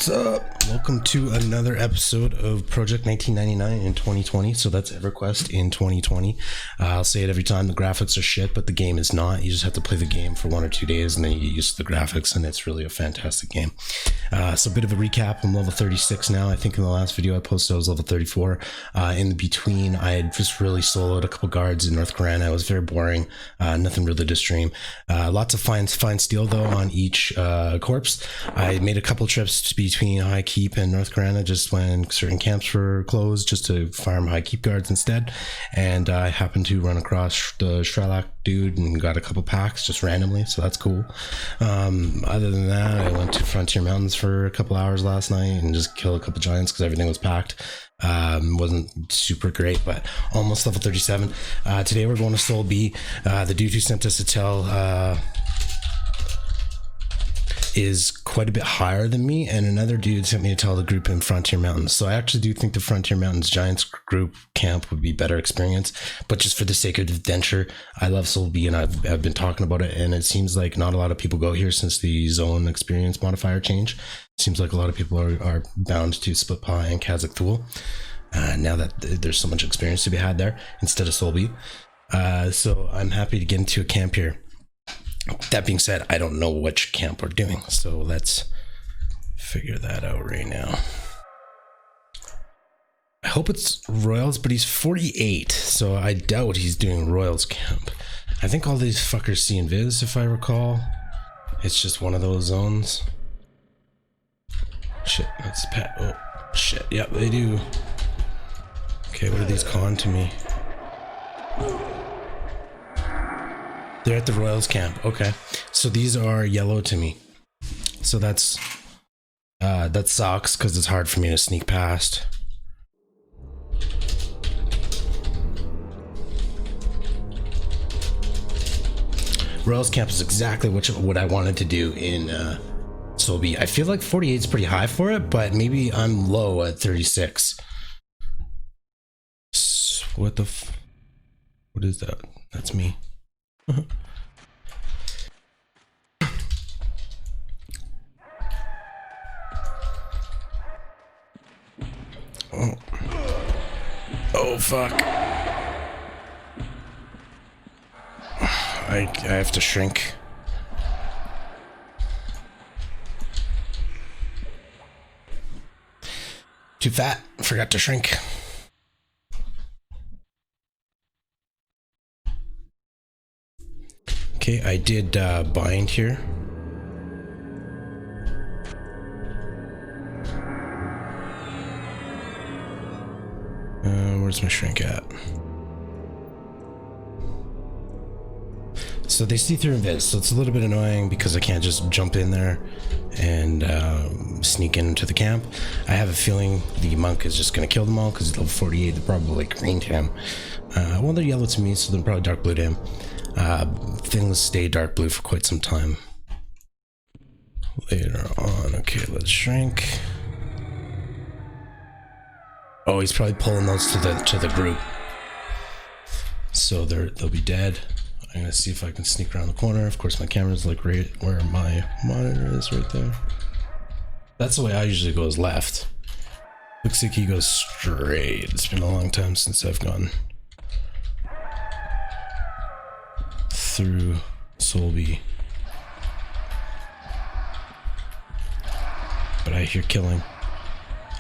What's up? Welcome to another episode of Project 1999 in 2020. So that's Everquest in 2020. I'll say it every time, the graphics are shit, but the game is not. You just have to play the game for 1 or 2 days and then you get used to the graphics, and it's really a fantastic game. So a bit of a recap. I'm level 36 now. I think in the last video I posted I was level 34. In between, I had just really soloed a couple guards in North Carolina. It was very boring. Nothing really to stream. Lots of fine steel though on each corpse. I made a couple trips between High Keep and North Carolina just when certain camps were closed, just to farm High Keep guards instead. And I happened to run across the Shrelak dude and got a couple packs just randomly, so that's cool. Other than that, I went to Frontier Mountains for a couple hours last night and just killed a couple giants because everything was packed. Wasn't super great, but almost level 37. Today we're going to SolB. The dude who sent us a tell is quite a bit higher than me, and another dude sent me a tell the group in Frontier Mountains. So I actually do think the Frontier Mountains Giants group camp would be better experience, but just for the sake of adventure, I love SolB and I've been talking about it, and it seems like not a lot of people go here since the zone experience modifier change. Seems like a lot of people are bound to Split Paw and Kazakh Thule now that there's so much experience to be had there instead of SolB. So I'm happy to get into a camp here. That being said, I don't know which camp we're doing, so let's figure that out right now. I hope it's Royals, but he's 48, so I doubt he's doing Royals camp. I think all these fuckers see invis, if I recall. It's just one of those zones. Shit, that's Pat. Oh, shit. Yep, they do. Okay, what are these calling to me? They're at the Royals camp. Okay, so these are yellow to me. So that's that sucks because it's hard for me to sneak past. Royals camp is exactly what I wanted to do in SolB. I feel like 48 is pretty high for it, but maybe I'm low at 36. What the what is that? That's me. Oh fuck. I have to shrink. Too fat, forgot to shrink. Okay, I did bind here. Where's my shrink at? So they see through invis, so it's a little bit annoying because I can't just jump in there and sneak into the camp. I have a feeling the monk is just going to kill them all because he's level 48. They're probably like green to him. Well, they're yellow to me, so they're probably dark blue to him. Things stay dark blue for quite some time. Later on, okay, let's shrink. Oh, he's probably pulling those to the group, so they'll be dead. I'm gonna see if I can sneak around the corner. Of course, my camera's like right where my monitor is, right there. That's the way I usually go, is left. Looks like he goes straight. It's been a long time since I've gone through SolB, but I hear killing.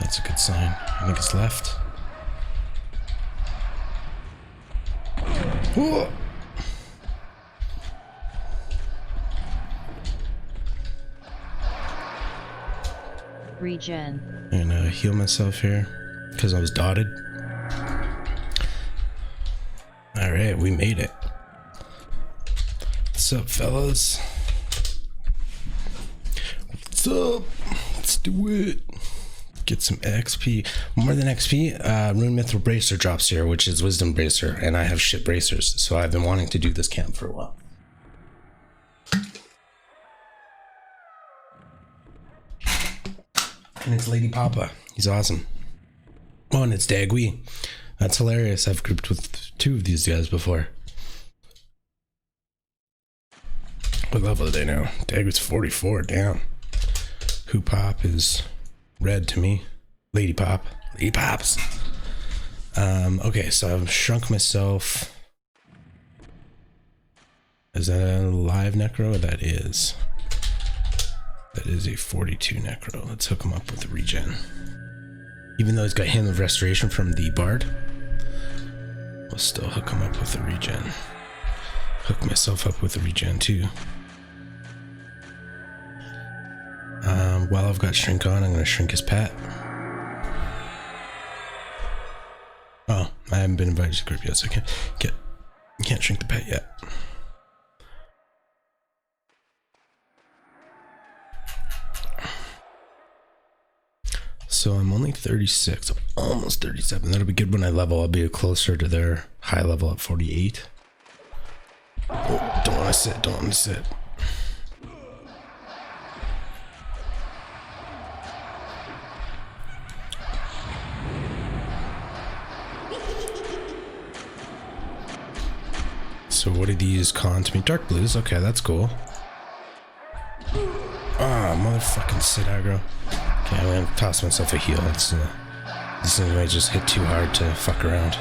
That's a good sign. I think it's left. Whoa. Regen. And heal myself here because I was dotted. All right, we made it. What's up, fellas? What's up? Let's do it. Get some XP. More than XP, Rune Mithril Bracer drops here, which is Wisdom Bracer, and I have shit bracers, so I've been wanting to do this camp for a while. And it's Lady Papa. He's awesome. Oh, and it's Dagui. That's hilarious. I've grouped with 2 of these guys before. What level are they now? Dagui's 44, damn. Hoopop is red to me. Lady Pop. Lady Pops. Okay, so I've shrunk myself. Is that a live necro? That is. That is a 42 necro. Let's hook him up with a regen. Even though he's got Hymn of Restoration from the Bard, we'll still hook him up with a regen. Hook myself up with a regen too. While I've got shrink on, I'm going to shrink his pet. Oh, I haven't been invited to the group yet, so I can't shrink the pet yet. So I'm only 36, I'm almost 37. That'll be good when I level. I'll be closer to their high level at 48. Oh, don't want to sit, don't want to sit. So what are these con to me? Dark blues, okay, that's cool. Ah, motherfucking sit aggro. Okay, I'm gonna toss myself a heal. It's, this thing might just hit too hard to fuck around.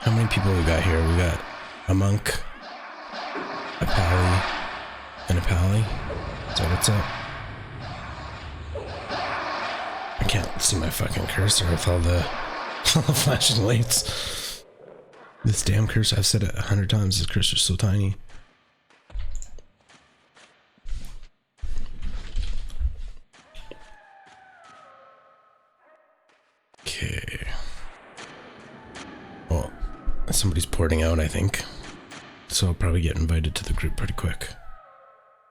How many people we got here? We got a monk, a pally, and a pally. So what's up? I can't see my fucking cursor with all the flashing lights. This damn cursor, I've said it 100 times, this cursor's so tiny. Okay. Well, somebody's porting out, I think. So I'll probably get invited to the group pretty quick.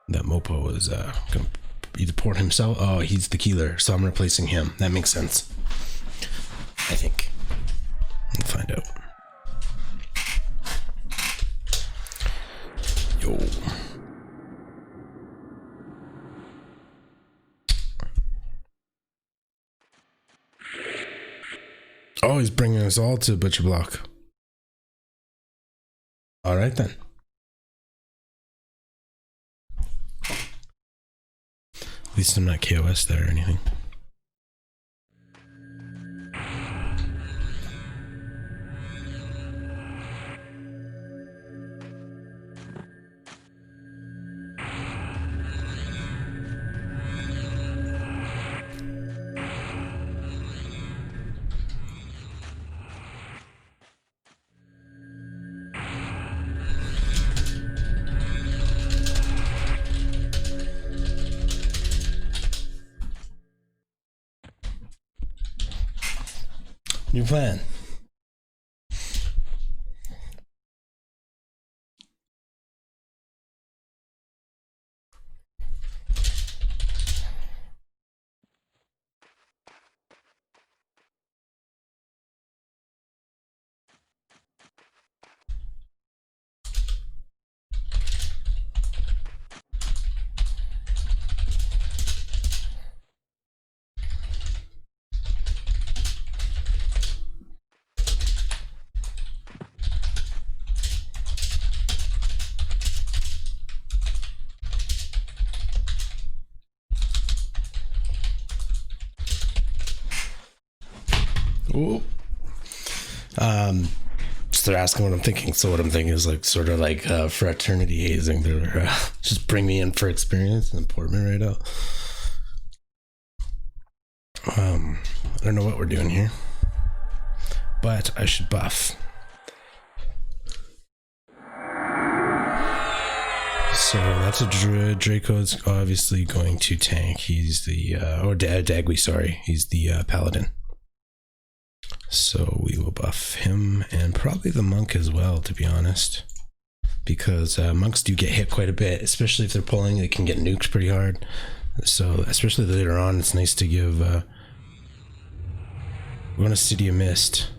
That Mopo is gonna either port himself. Oh, he's the keeler, so I'm replacing him. That makes sense. I think. We'll find out. Yo. Oh, he's bringing us all to Butcher Block. All right then. At least I'm not KOS there or anything. New plan. Ooh. So they're asking what I'm thinking. So what I'm thinking is like sort of like fraternity hazing. They're just bring me in for experience and port me right out. I don't know what we're doing here, but I should buff. So that's a Druid. Draco's obviously going to tank. He's the Dagui, sorry. He's the Paladin. So we will buff him and probably the monk as well, to be honest, because monks do get hit quite a bit, especially if they're pulling. They can get nuked pretty hard. So especially later on, it's nice to give. We're going to City of Mist.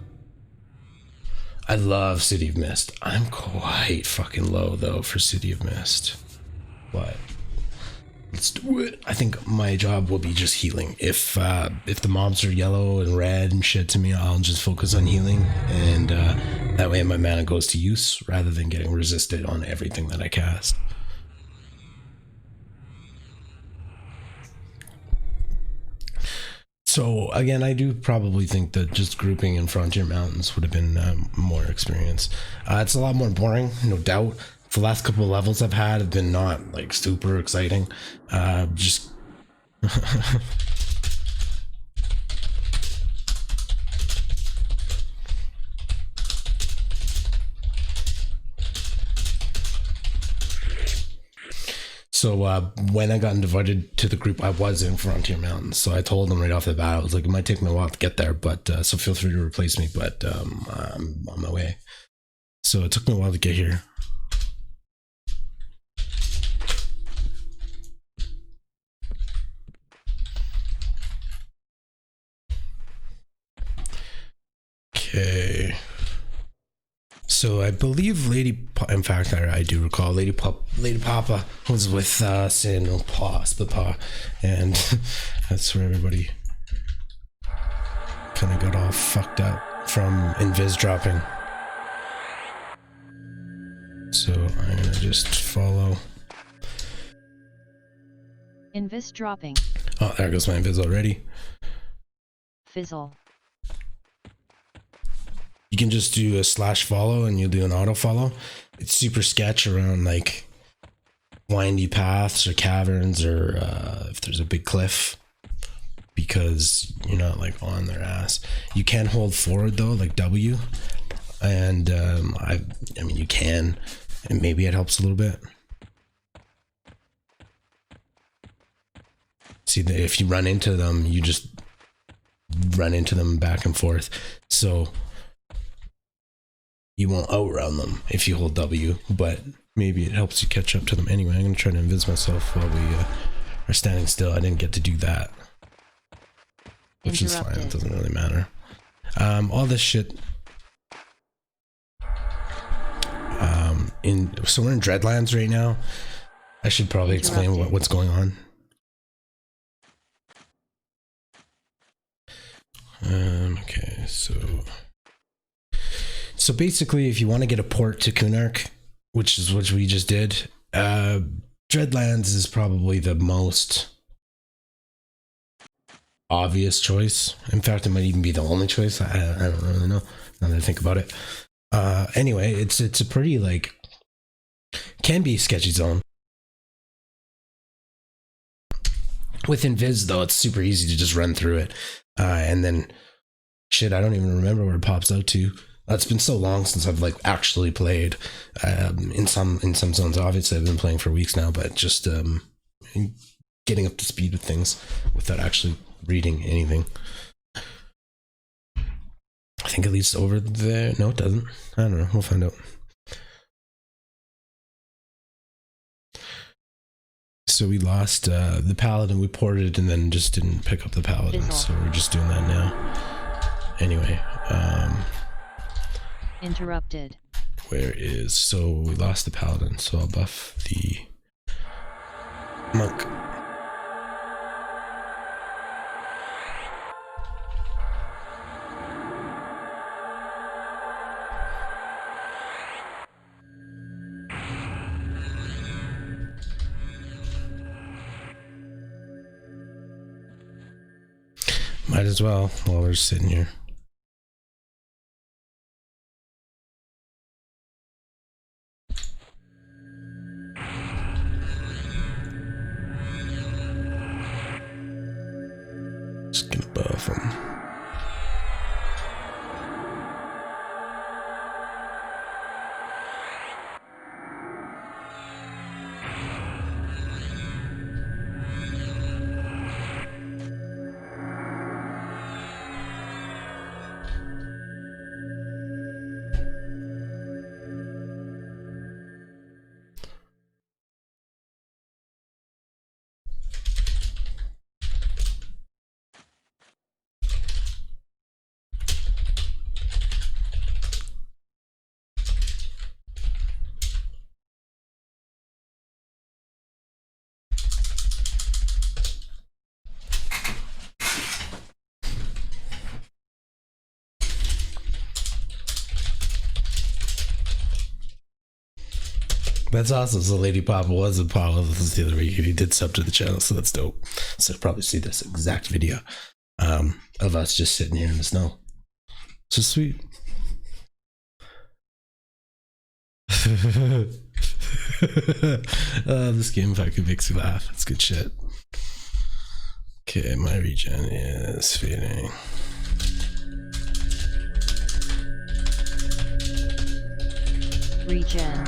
I love City of Mist. I'm quite fucking low though for City of Mist, but let's do it. I think my job will be just healing. If the mobs are yellow and red and shit to me, I'll just focus on healing and That way my mana goes to use rather than getting resisted on everything that I cast. So again, I do probably think that just grouping in Frontier Mountains would have been more experience. It's a lot more boring, no doubt. The last couple of levels I've had have been not like super exciting. Just So when I got invited to the group, I was in Frontier Mountains. So I told them right off the bat, I was like, it might take me a while to get there, but so feel free to replace me, but I'm on my way. So it took me a while to get here. Okay. So I believe in fact, I do recall Lady Papa was with us in Spa, and that's where everybody kind of got all fucked up from Invis dropping. So I'm gonna just follow. Invis dropping. Oh, there goes my Invis already. Fizzle. You can just do a /follow and you'll do an auto follow. It's super sketch around like windy paths or caverns or if there's a big cliff, because you're not like on their ass. You can hold forward though, like W, and I mean you can, and maybe it helps a little bit. See, if you run into them, you just run into them back and forth, so you won't outrun them if you hold W, but maybe it helps you catch up to them. Anyway, I'm going to try to invis myself while we are standing still. I didn't get to do that, which is fine. It doesn't really matter. All this shit. So we're in Dreadlands right now. I should probably explain what's going on. Okay, so basically, if you want to get a port to Kunark, which is what we just did, Dreadlands is probably the most obvious choice. In fact, it might even be the only choice. I don't really know now that I think about it. Anyway, it's a pretty like can be a sketchy zone. With Invis though, it's super easy to just run through it, and then shit, I don't even remember where it pops out to. It's been so long since I've like actually played in some zones. Obviously, I've been playing for weeks now, but just getting up to speed with things without actually reading anything. I think it leads over there. No, it doesn't. I don't know. We'll find out. So we lost the paladin. We ported and then just didn't pick up the paladin. So we're just doing that now. Anyway. Interrupted. Where is... So we lost the paladin. So I'll buff the monk. Might as well while we're sitting here. Just gonna buff him. That's awesome. So Lady Papa was Apollo. This is the other week. He did sub to the channel, so that's dope. So you'll probably see this exact video of us just sitting here in the snow. So sweet. This game fucking makes me laugh. It's good shit. Okay, my regen is fading. Regen.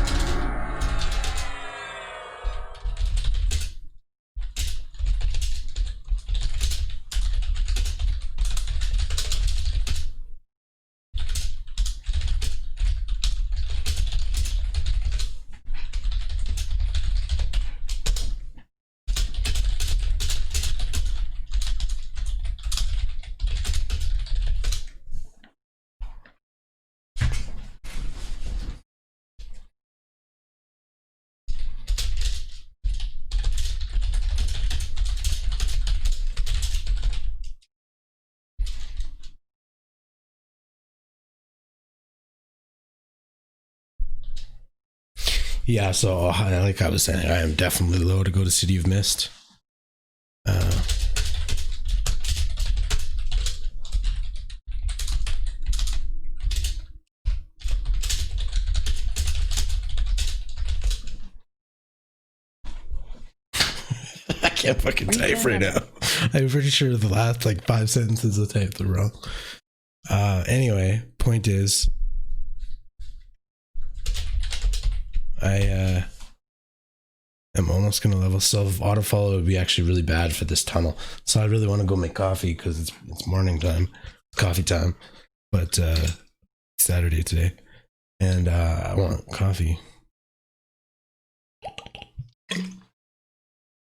Yeah, so like I was saying, I am definitely low to go to City of Mist. I can't fucking type right now. I'm pretty sure the last like 5 sentences I typed wrong. Anyway, point is, I am almost gonna level. So auto follow would be actually really bad for this tunnel. So I really want to go make coffee because it's morning time, coffee time. But it's Saturday today, and I want coffee.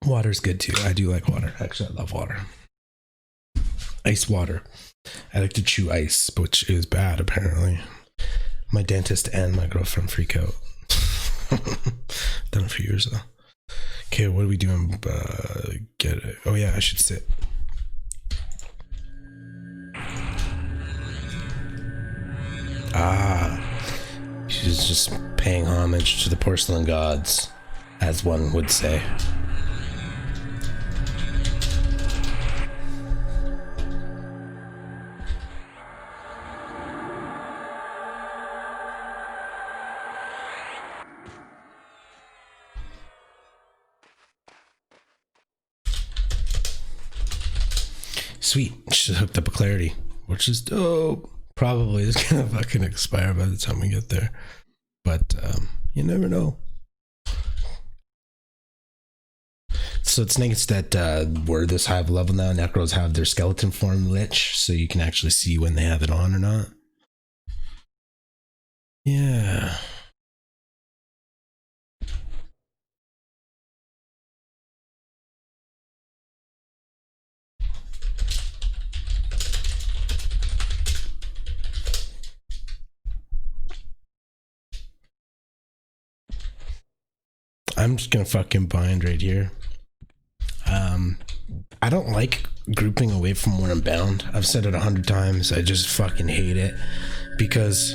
Water's good too. I do like water. Actually, I love water. Ice water. I like to chew ice, which is bad apparently. My dentist and my girlfriend freak out. Done it for years though. Okay, what are we doing? Get it. Oh yeah, I should sit. She's just paying homage to the porcelain gods, as one would say. Sweet. She's hooked up a clarity, which is dope. Probably is gonna fucking expire by the time we get there, but you never know. So it's nice that we're this high of a level now. Necros have their skeleton form lich, so you can actually see when they have it on or not. Yeah. I'm just gonna fucking bind right here. I don't like grouping away from where I'm bound. I've said it 100 times. I just fucking hate it because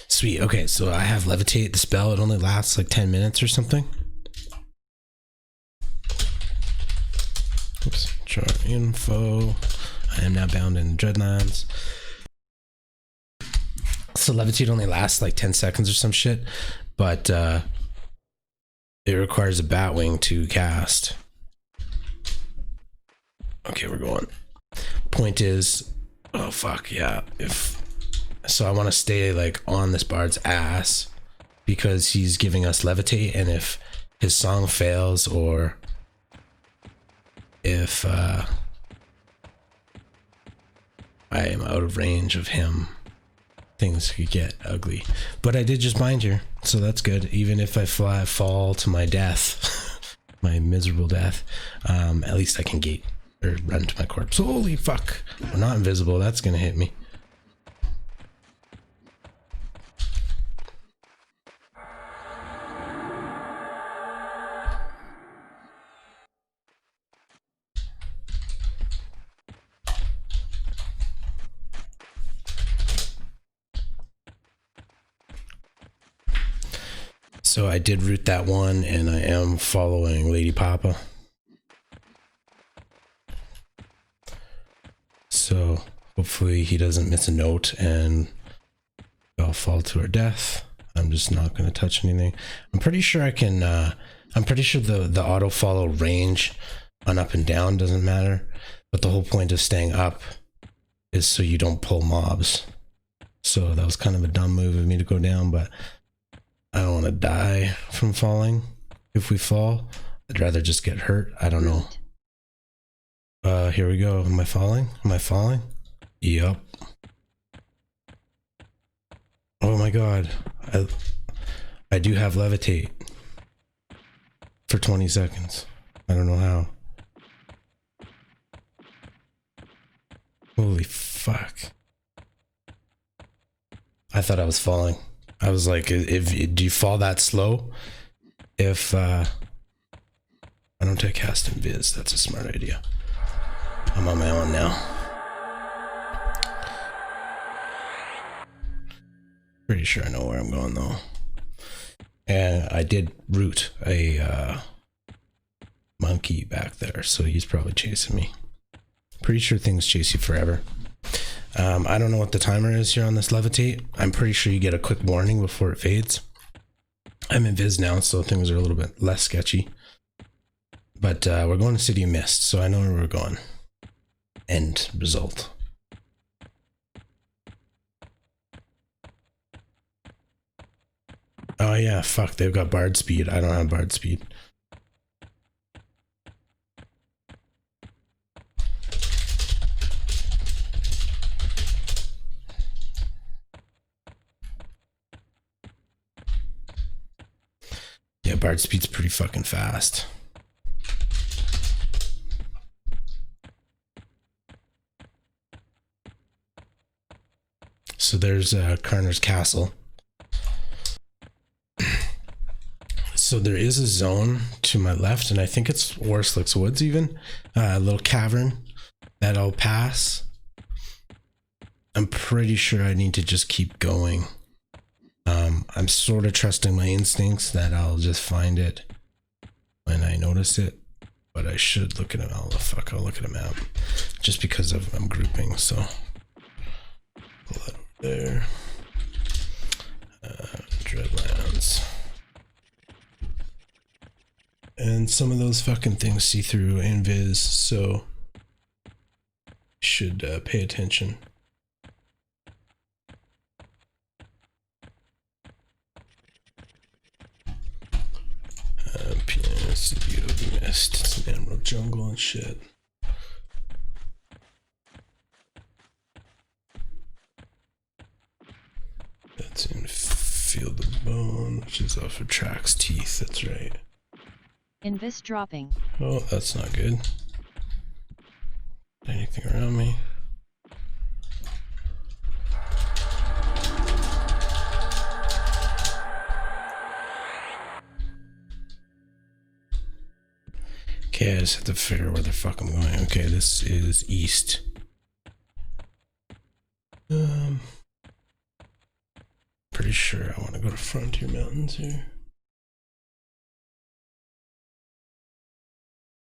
sweet. Okay, so I have levitate the spell. It only lasts like 10 minutes or something. Oops. Chart info. I am now bound in Dreadlands. So levitate only lasts like 10 seconds or some shit, but it requires a Batwing to cast. Okay, we're going. Point is, oh fuck yeah, so I want to stay like on this bard's ass because he's giving us levitate, and if his song fails or if I am out of range of him, things could get ugly. But I did just bind here, so that's good. Even if I fall to my death, my miserable death, at least I can gate or run to my corpse. Holy fuck! We're not invisible. That's gonna hit me. So I did root that one, and I am following Lady Papa. So hopefully he doesn't miss a note and I'll fall to her death. I'm just not going to touch anything. I'm pretty sure I can, I'm pretty sure the auto follow range on up and down doesn't matter. But the whole point of staying up is so you don't pull mobs. So that was kind of a dumb move of me to go down, but I don't want to die from falling. If we fall, I'd rather just get hurt. I don't know. Here we go. Am I falling? Am I falling? Yup. Oh my god. I do have levitate for 20 seconds. I don't know how. Holy fuck. I thought I was falling. I was like, do you fall that slow? If I don't take cast invis, that's a smart idea. I'm on my own now. Pretty sure I know where I'm going though. And I did root a monkey back there, so he's probably chasing me. Pretty sure things chase you forever. I don't know what the timer is here on this levitate. I'm pretty sure you get a quick warning before it fades. I'm in Viz now, so things are a little bit less sketchy. But we're going to City of Mist, so I know where we're going. End result. Oh yeah, fuck, they've got bard speed. I don't have bard speed. Yeah, bard speed's pretty fucking fast. So there's Karner's Castle. So there is a zone to my left, and I think it's Worslick's Woods even. A little cavern that I'll pass. I'm pretty sure I need to just keep going. I'm sort of trusting my instincts that I'll just find it when I notice it. But I should look at it. Oh, fuck, I'll look at a map. Just because I'm grouping, so. Pull that over there. Dreadlands. And some of those fucking things see through invis, so should pay attention. P99 City of Mist. It's an emerald jungle and shit. That's in Field of Bone, which is off of Track's Teeth. That's right. Invis dropping. Oh, that's not good. Anything around me? Okay, I just have to figure out where the fuck I'm going. Okay, this is east. Pretty sure I want to go to Frontier Mountains here.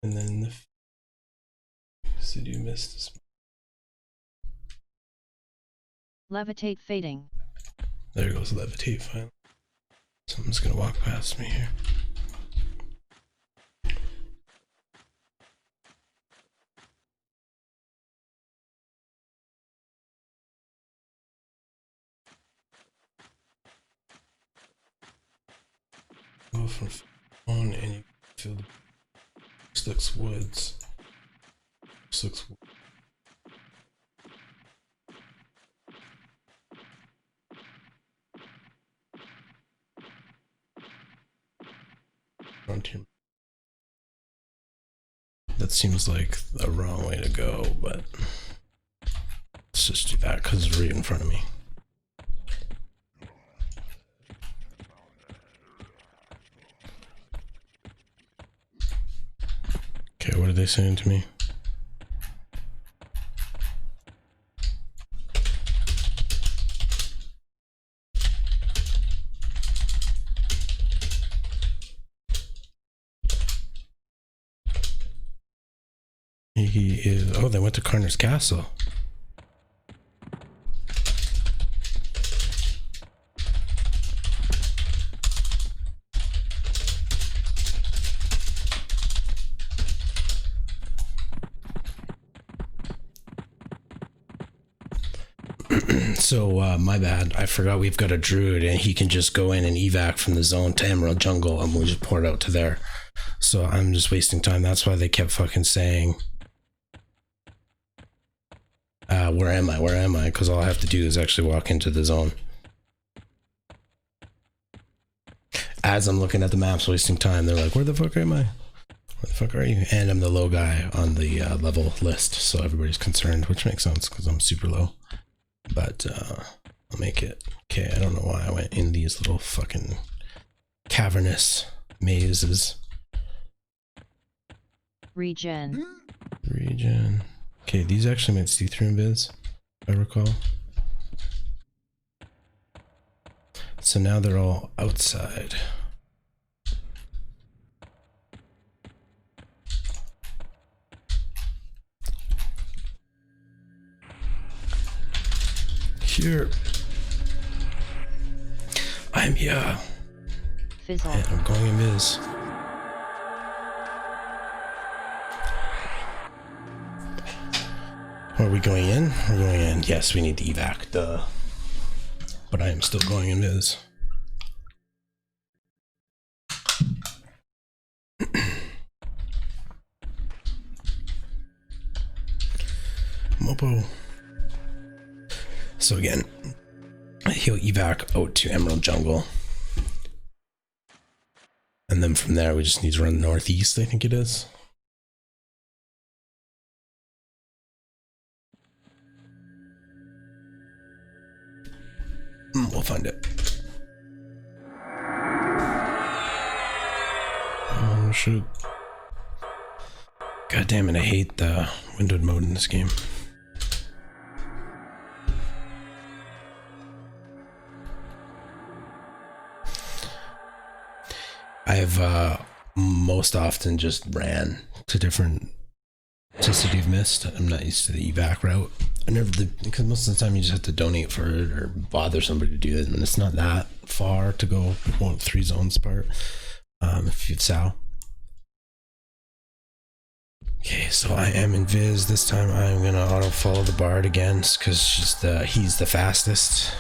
And then the City of Mist is... Levitate fading. There goes levitate finally. Someone's gonna walk past me here. Go from on and you feel the Worslick's Woods. Looks frontier. That seems like the wrong way to go, but let's just do that because it's right in front of me. Okay, what are they saying to me? He is. Oh, they went to Carner's Castle. So, my bad. I forgot we've got a druid and he can just go in and evac from the zone to Emerald Jungle and we just pour it out to there. So I'm just wasting time. That's why they kept fucking saying, where am I? Where am I? Because all I have to do is actually walk into the zone. As I'm looking at the maps, wasting time, they're like, where the fuck am I? Where the fuck are you? And I'm the low guy on the level list, so everybody's concerned, which makes sense because I'm super low. But I'll make it. Okay, I don't know why I went in these little fucking cavernous mazes. Regen. Okay, these actually might see through invis, if I recall. So now they're all outside. Here. I'm here. Fizzle. And I'm going invis. Are we going in? We're going in. Yes, we need the evac, duh. But I am still going in Viz. Mopo. So again, he'll evac out to Emerald Jungle. And then from there, we just need to run northeast, I think it is. We'll find it. Oh, shoot. God damn it, I hate the windowed mode in this game. I've most often just ran to City of Mist. I'm not used to the evac route. I never did, because most of the time you just have to donate for it or bother somebody to do it, and it's not that far to go 3 zones apart. If you have Sal. Okay, so I am in Viz. This time I'm gonna auto follow the Bard again, because he's the fastest.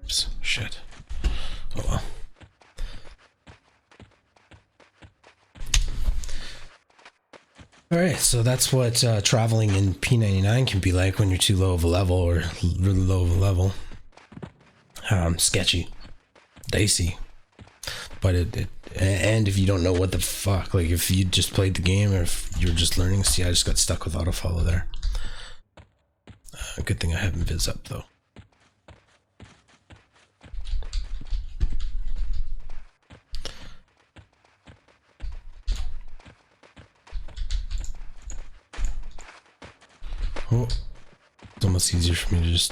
Oops, shit. Oh well. Alright, so that's what traveling in P99 can be like when you're too low of a level or really low of a level. Sketchy. Dicey. But and if you don't know what the fuck, like if you just played the game or if you're just learning, see, I just got stuck with autofollow there. Good thing I haven't Viz up though. Oh, it's almost easier for me to just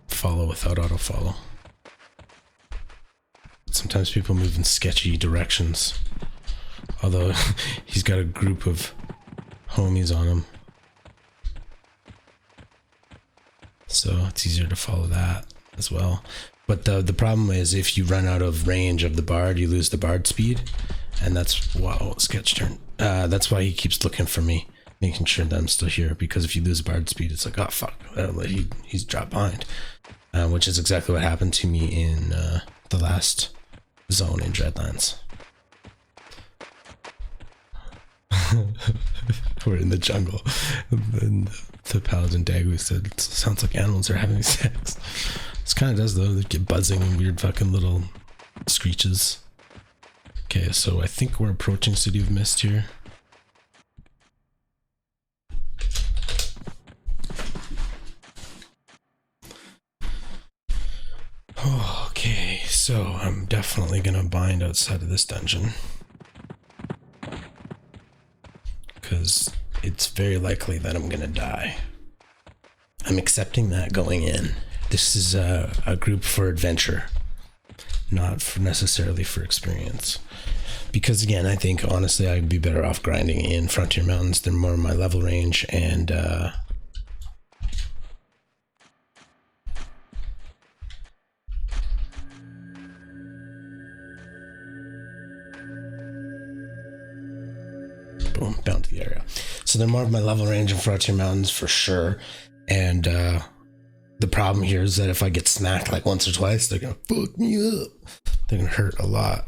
follow without autofollow. Sometimes people move in sketchy directions, although he's got a group of homies on him, so it's easier to follow that as well. But the problem is if you run out of range of the Bard, you lose the Bard speed, and that's wow, sketch turn. That's why he keeps looking for me, making sure that I'm still here, because if you lose bard speed, it's like, oh fuck, he's dropped behind, which is exactly what happened to me in the last zone in Dreadlands. We're in the jungle, and the paladin Dagu said, it sounds like animals are having sex. This kind of does though, they get buzzing and weird fucking little screeches. Okay, so I think we're approaching City of Mist here. Okay, so I'm definitely gonna bind outside of this dungeon, because it's very likely that I'm gonna die. I'm accepting that going in. This is a group for adventure, not for necessarily for experience. Because again, I think honestly I'd be better off grinding in Frontier Mountains. They're more my level range, and boom, bound to the area. So they're more of my level range in Frontier Mountains for sure. And the problem here is that if I get smacked like once or twice, they're gonna fuck me up. They're gonna hurt a lot.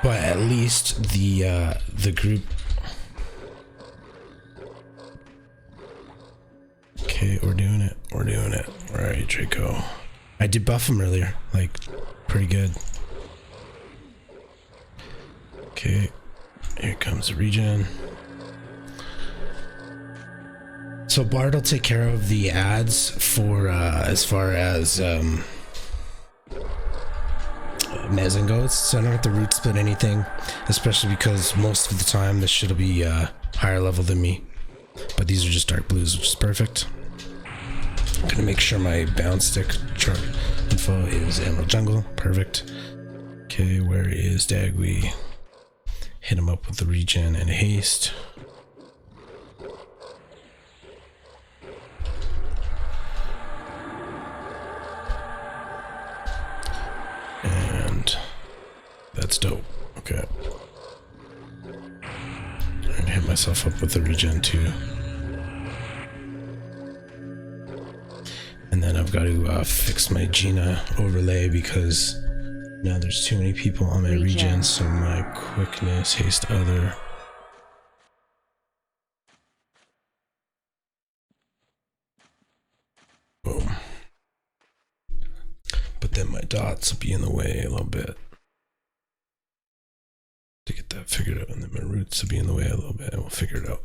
But at least the group. Okay, we're doing it. We're doing it. All right, Draco. I did buff him earlier, like pretty good. Okay, here comes the regen. So Bard will take care of the ads for as far as Mezen goes, so I don't have to root split anything, especially because most of the time this shit'll be higher level than me. But these are just dark blues, which is perfect. I'm gonna make sure my bound stick chart info is Emerald Jungle. Perfect. Okay, where is Dagui? Hit him up with the regen and haste. And that's dope. Okay. I'm gonna hit myself up with the regen too. And then I've got to fix my Gina overlay because now there's too many people on my regen, so my quickness, haste other. Boom. But then my dots will be in the way a little bit to get that figured out, and then my roots will be in the way a little bit, and we'll figure it out.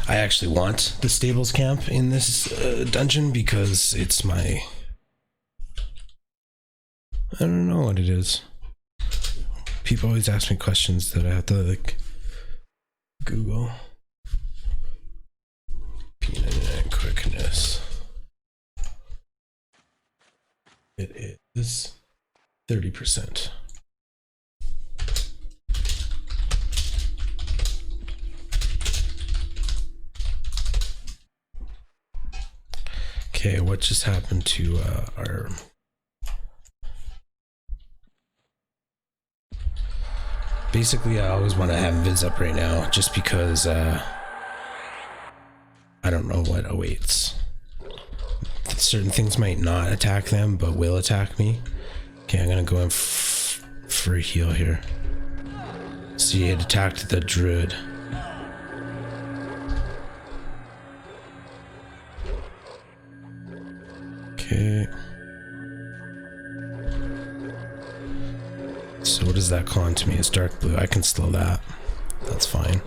I actually want the stables camp in this dungeon because it's my... I don't know what it is. People always ask me questions that I have to like Google. P99 quickness. It is 30%. Okay, what just happened to our... Basically, I always want to have vids up right now, just because I don't know what awaits. Certain things might not attack them, but will attack me. Okay, I'm gonna go in for a heal here. See, it attacked the druid. Okay. So what does that call to me? It's dark blue. I can slow that. That's fine.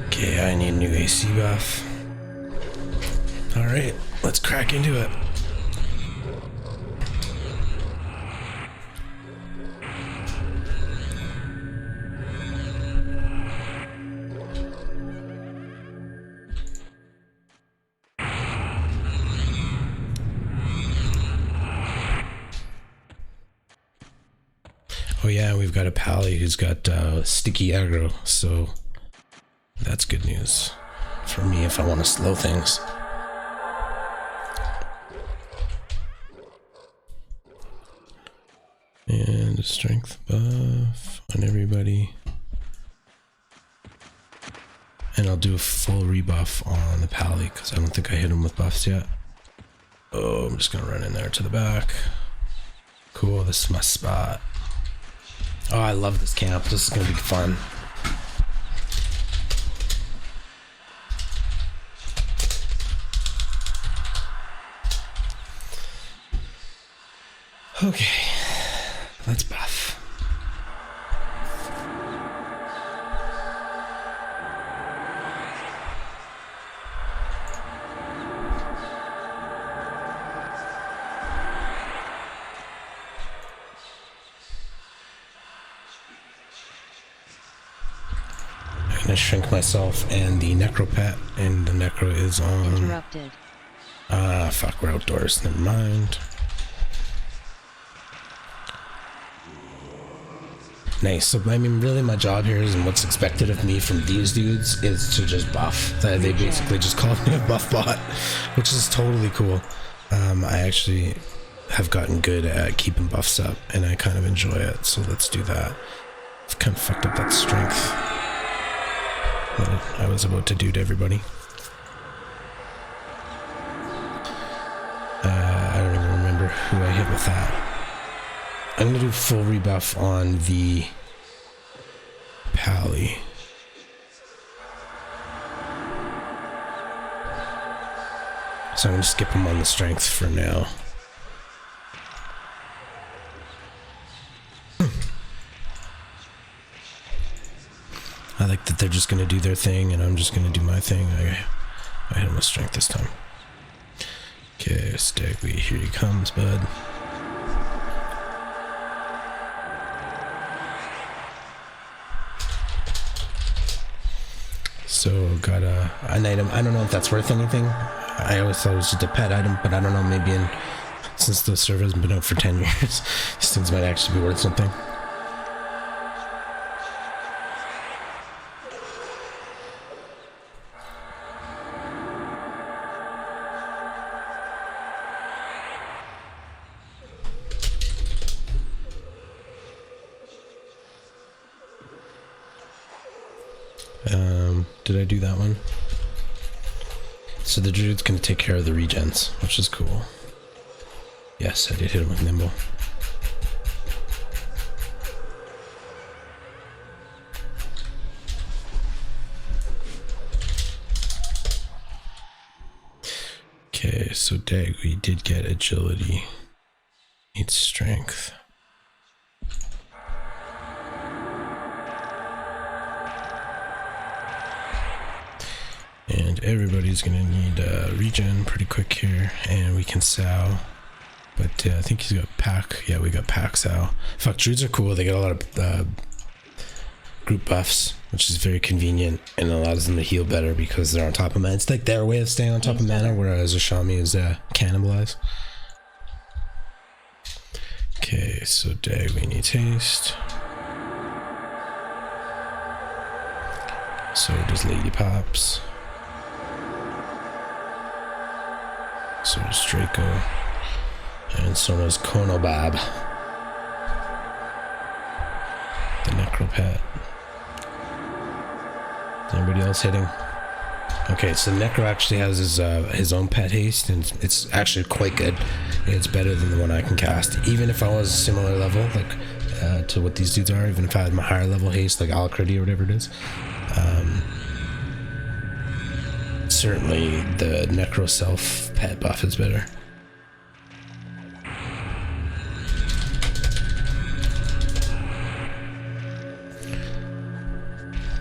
Okay, I need a new AC buff. Alright, let's crack into it. Oh yeah, we've got a pally who's got sticky aggro, so that's good news. for me if I want to slow things. And a strength buff on everybody. And I'll do a full rebuff on the pally because I don't think I hit him with buffs yet. Oh, I'm just gonna run in there to the back. Cool, this is my spot. Oh, I love this camp. This is gonna be fun. Okay, let's buff. I'm gonna shrink myself and the necro pet, and the necro is on. Interrupted. Ah, fuck, we're outdoors. Never mind. Nice. So, I mean, really my job here is, and what's expected of me from these dudes is to just buff. They basically just call me a buff bot, which is totally cool. I actually have gotten good at keeping buffs up, and I kind of enjoy it, so let's do that. I've kind of fucked up that strength that I was about to do to everybody. I don't even remember who I hit with that. I'm going to do full rebuff on the pally. So I'm going to skip him on the strength for now. I like that they're just going to do their thing and I'm just going to do my thing. I hit him with strength this time. Okay, Stagway, here he comes, bud. So got an item. I don't know if that's worth anything. I always thought it was just a pet item, but I don't know, maybe since the server hasn't been out for 10 years, these things might actually be worth something. Did I do that one? So the druid's gonna take care of the regens, which is cool. Yes, I did hit him with nimble. Okay, so Dag, we did get agility. Needs strength. And everybody's gonna need regen pretty quick here, and we can sow. But I think he's got pack. Yeah, we got pack sow. Fuck, druids are cool. They got a lot of group buffs, which is very convenient and allows them to heal better because they're on top of mana. It's like their way of staying on top of mana, whereas Ashami is cannibalized. Okay, so Dag, we need haste. So does Lady Pops. So does Draco. And so does Konobab. The Necro Pet. Is anybody else hitting? Okay, so Necro actually has his own pet haste, and it's actually quite good. It's better than the one I can cast. Even if I was a similar level, like to what these dudes are, even if I had my higher level haste, like Alacrity or whatever it is. Certainly the Necro self pet buff is better.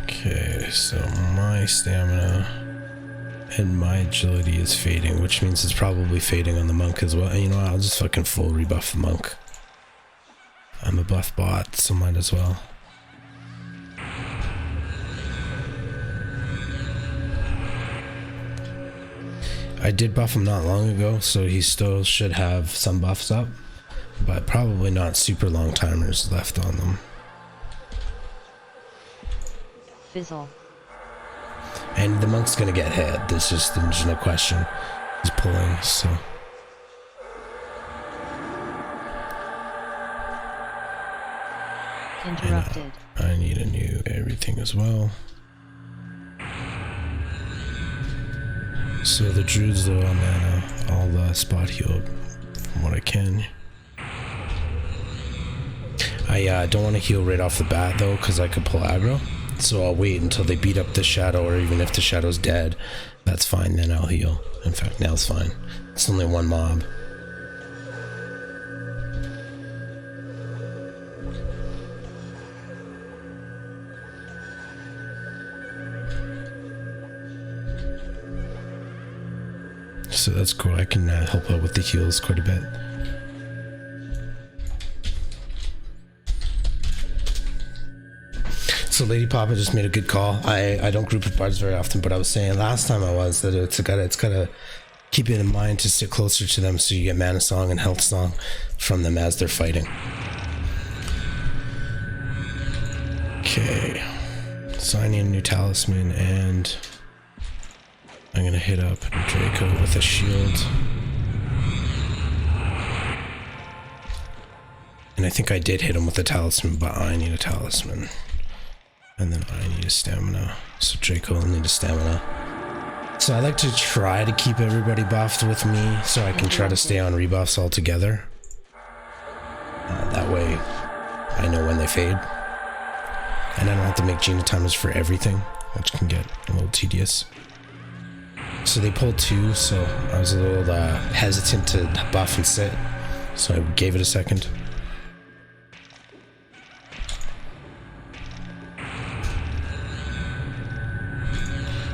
Okay, so my stamina and my agility is fading, which means it's probably fading on the monk as well. And you know what, I'll just fucking full rebuff the monk. I'm a buff bot, so might as well. I did buff him not long ago, so he still should have some buffs up, but probably not super long timers left on them. Fizzle. And the monk's gonna get hit. There's no question. He's pulling, so. Interrupted. I need a new everything as well. So the druid's low on mana. I'll spot heal from what I can. I don't want to heal right off the bat though, because I could pull aggro. So I'll wait until they beat up the shadow, or even if the shadow's dead, that's fine, then I'll heal. In fact, now it's fine. It's only one mob. So that's cool. I can help out with the heals quite a bit. So Lady Papa just made a good call. I don't group with bards very often, but I was saying last time I was that it's gotta keep it in mind to sit closer to them so you get mana song and health song from them as they're fighting. Okay, so I need a new talisman, and I'm gonna hit up Draco with a shield. And I think I did hit him with a talisman, but I need a talisman. And then I need a stamina. So Draco will need a stamina. So I like to try to keep everybody buffed with me so I can try to stay on rebuffs altogether. That way I know when they fade. And I don't have to make Gina timers for everything, which can get a little tedious. So they pulled 2, so I was a little hesitant to buff and sit. So I gave it a second.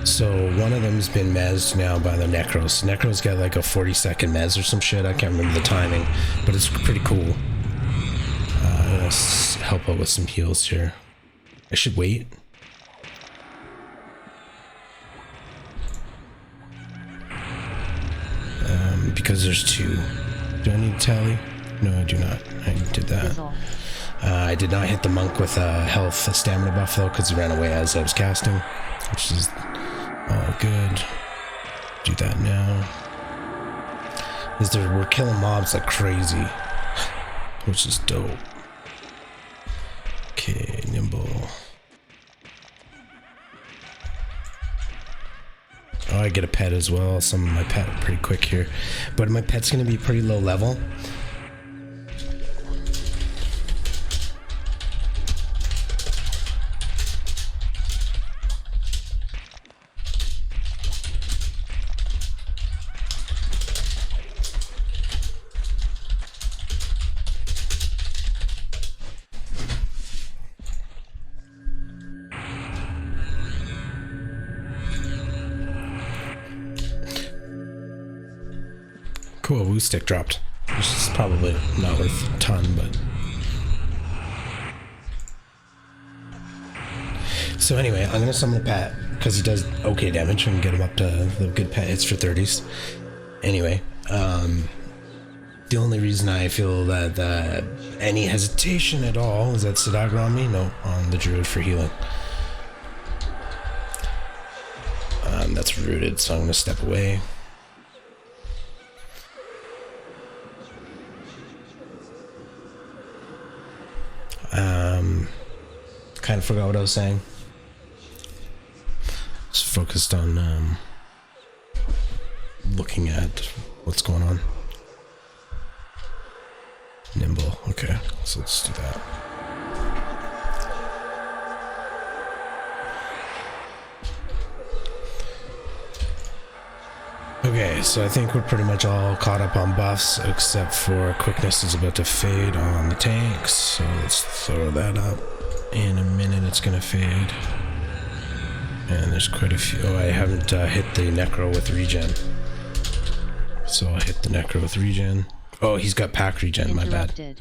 So one of them's been mezzed now by the Necros. Necros got like a 40-second mez or some shit. I can't remember the timing, but it's pretty cool. I'm gonna help out with some heals here. I should wait. Because there's 2. Do I need a tally? No, I do not. I did that. I did not hit the monk with a health, a stamina buff though, because he ran away as I was casting, which is all good. Do that now. We're killing mobs like crazy, which is dope. Okay, nimble. Oh, I get a pet as well. Some of my pet pretty quick here, but my pet's gonna be pretty low level. Cool, woo stick dropped. Which is probably not worth a ton, but... So anyway, I'm gonna summon a pet, because he does okay damage and get him up to the good pet hits for 30s. Anyway, the only reason I feel that any hesitation at all is that Sadagra on me? No, on the druid for healing. That's rooted, so I'm gonna step away. Kind of forgot what I was saying. Just focused on looking at what's going on. Nimble, okay, so let's do that. Okay, so I think we're pretty much all caught up on buffs, except for quickness is about to fade on the tanks, so let's throw that up. In a minute it's gonna fade. And there's quite a few. Oh, I haven't hit the Necro with regen. So I'll hit the Necro with regen. Oh, he's got pack regen, my bad.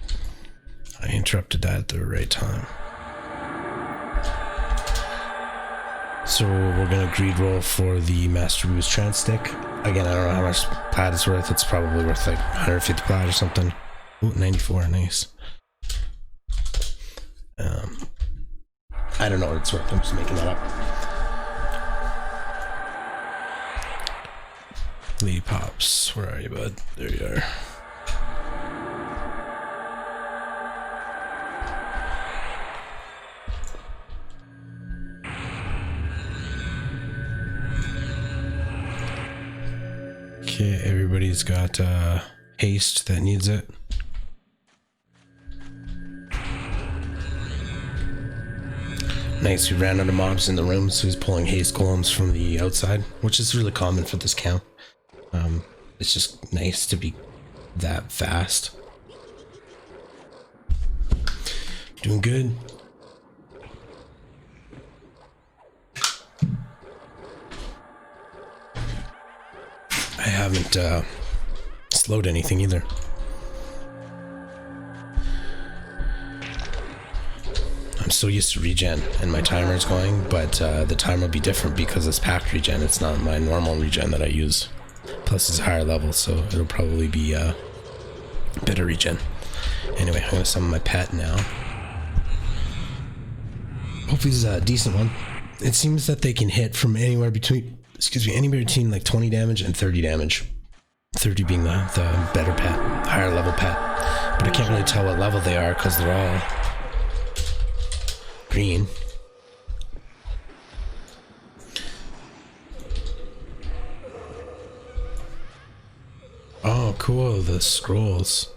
I interrupted that at the right time. So we're gonna greed roll for the Master Wu's Trance Stick. Again, I don't know how much plat it's worth. It's probably worth like 150 plat or something. Ooh, 94, nice. I don't know what it's worth. I'm just making that up. Lee Pops, where are you, bud? There you are. Okay, everybody's got haste that needs it. Nice, we ran out of mobs in the room, so he's pulling haste golems from the outside, which is really common for this camp. It's just nice to be that fast. Doing good. I haven't slowed anything either. I'm so used to regen and my timer is going, but the timer will be different because it's packed regen. It's not my normal regen that I use. Plus it's a higher level, so it'll probably be better regen. Anyway, I'm gonna summon my pet now. Hopefully this is a decent one. It seems that they can hit from anywhere between, anywhere between like 20 damage and 30 damage. 30 being the better pet, higher level pet. But I can't really tell what level they are because they're all green. Oh, cool, the scrolls.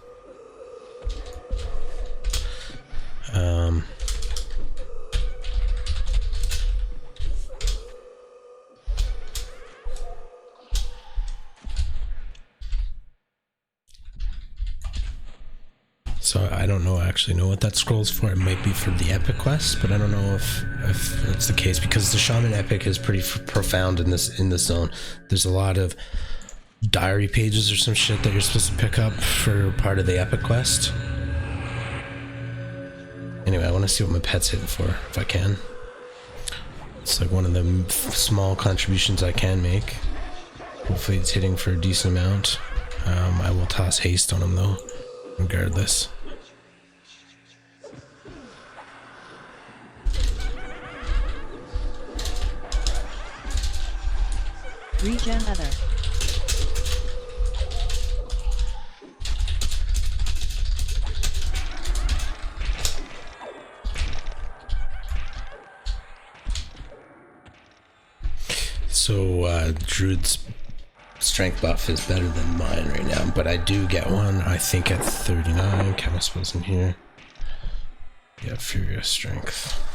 So I don't actually know what that scroll's for. It might be for the Everquest, but I don't know if that's the case because the Shaman Epic is pretty profound in this zone. There's a lot of diary pages or some shit that you're supposed to pick up for part of the Everquest. Anyway, I want to see what my pet's hitting for if I can. It's like one of the small contributions I can make. Hopefully it's hitting for a decent amount. I will toss haste on him though, regardless. Regen other. So Druid's strength buff is better than mine right now, but I do get one, I think at 39. Chemispell's in here. Yeah, Furious Strength.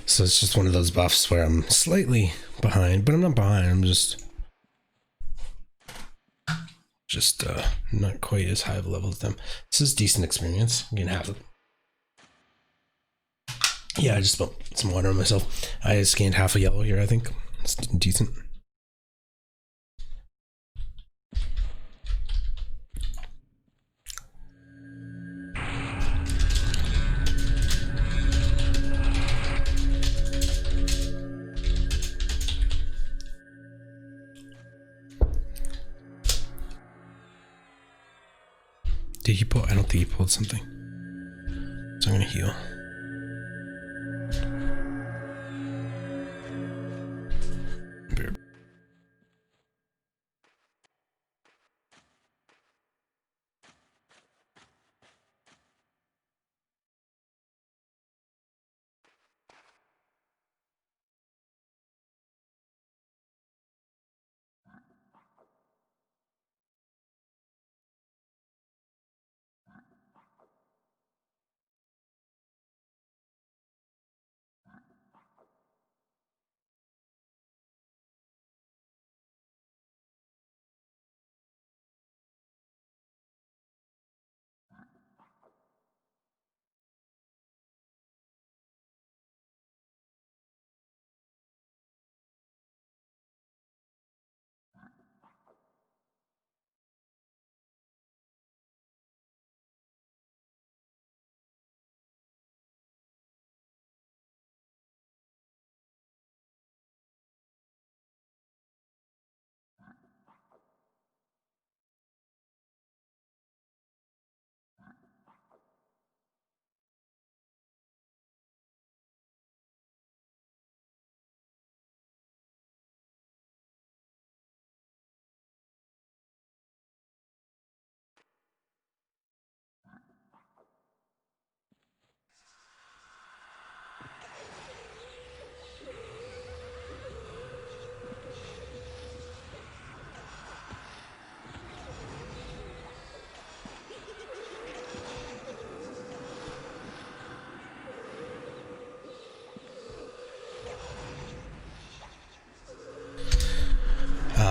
So it's just one of those buffs where I'm slightly behind, but I'm not behind, I'm just not quite as high of a level as them. This is decent experience. I'm gonna have it. Yeah, I just spilled some water on myself. I scanned half a yellow here, I think. It's decent. Did he pull? I don't think he pulled something. So I'm gonna heal.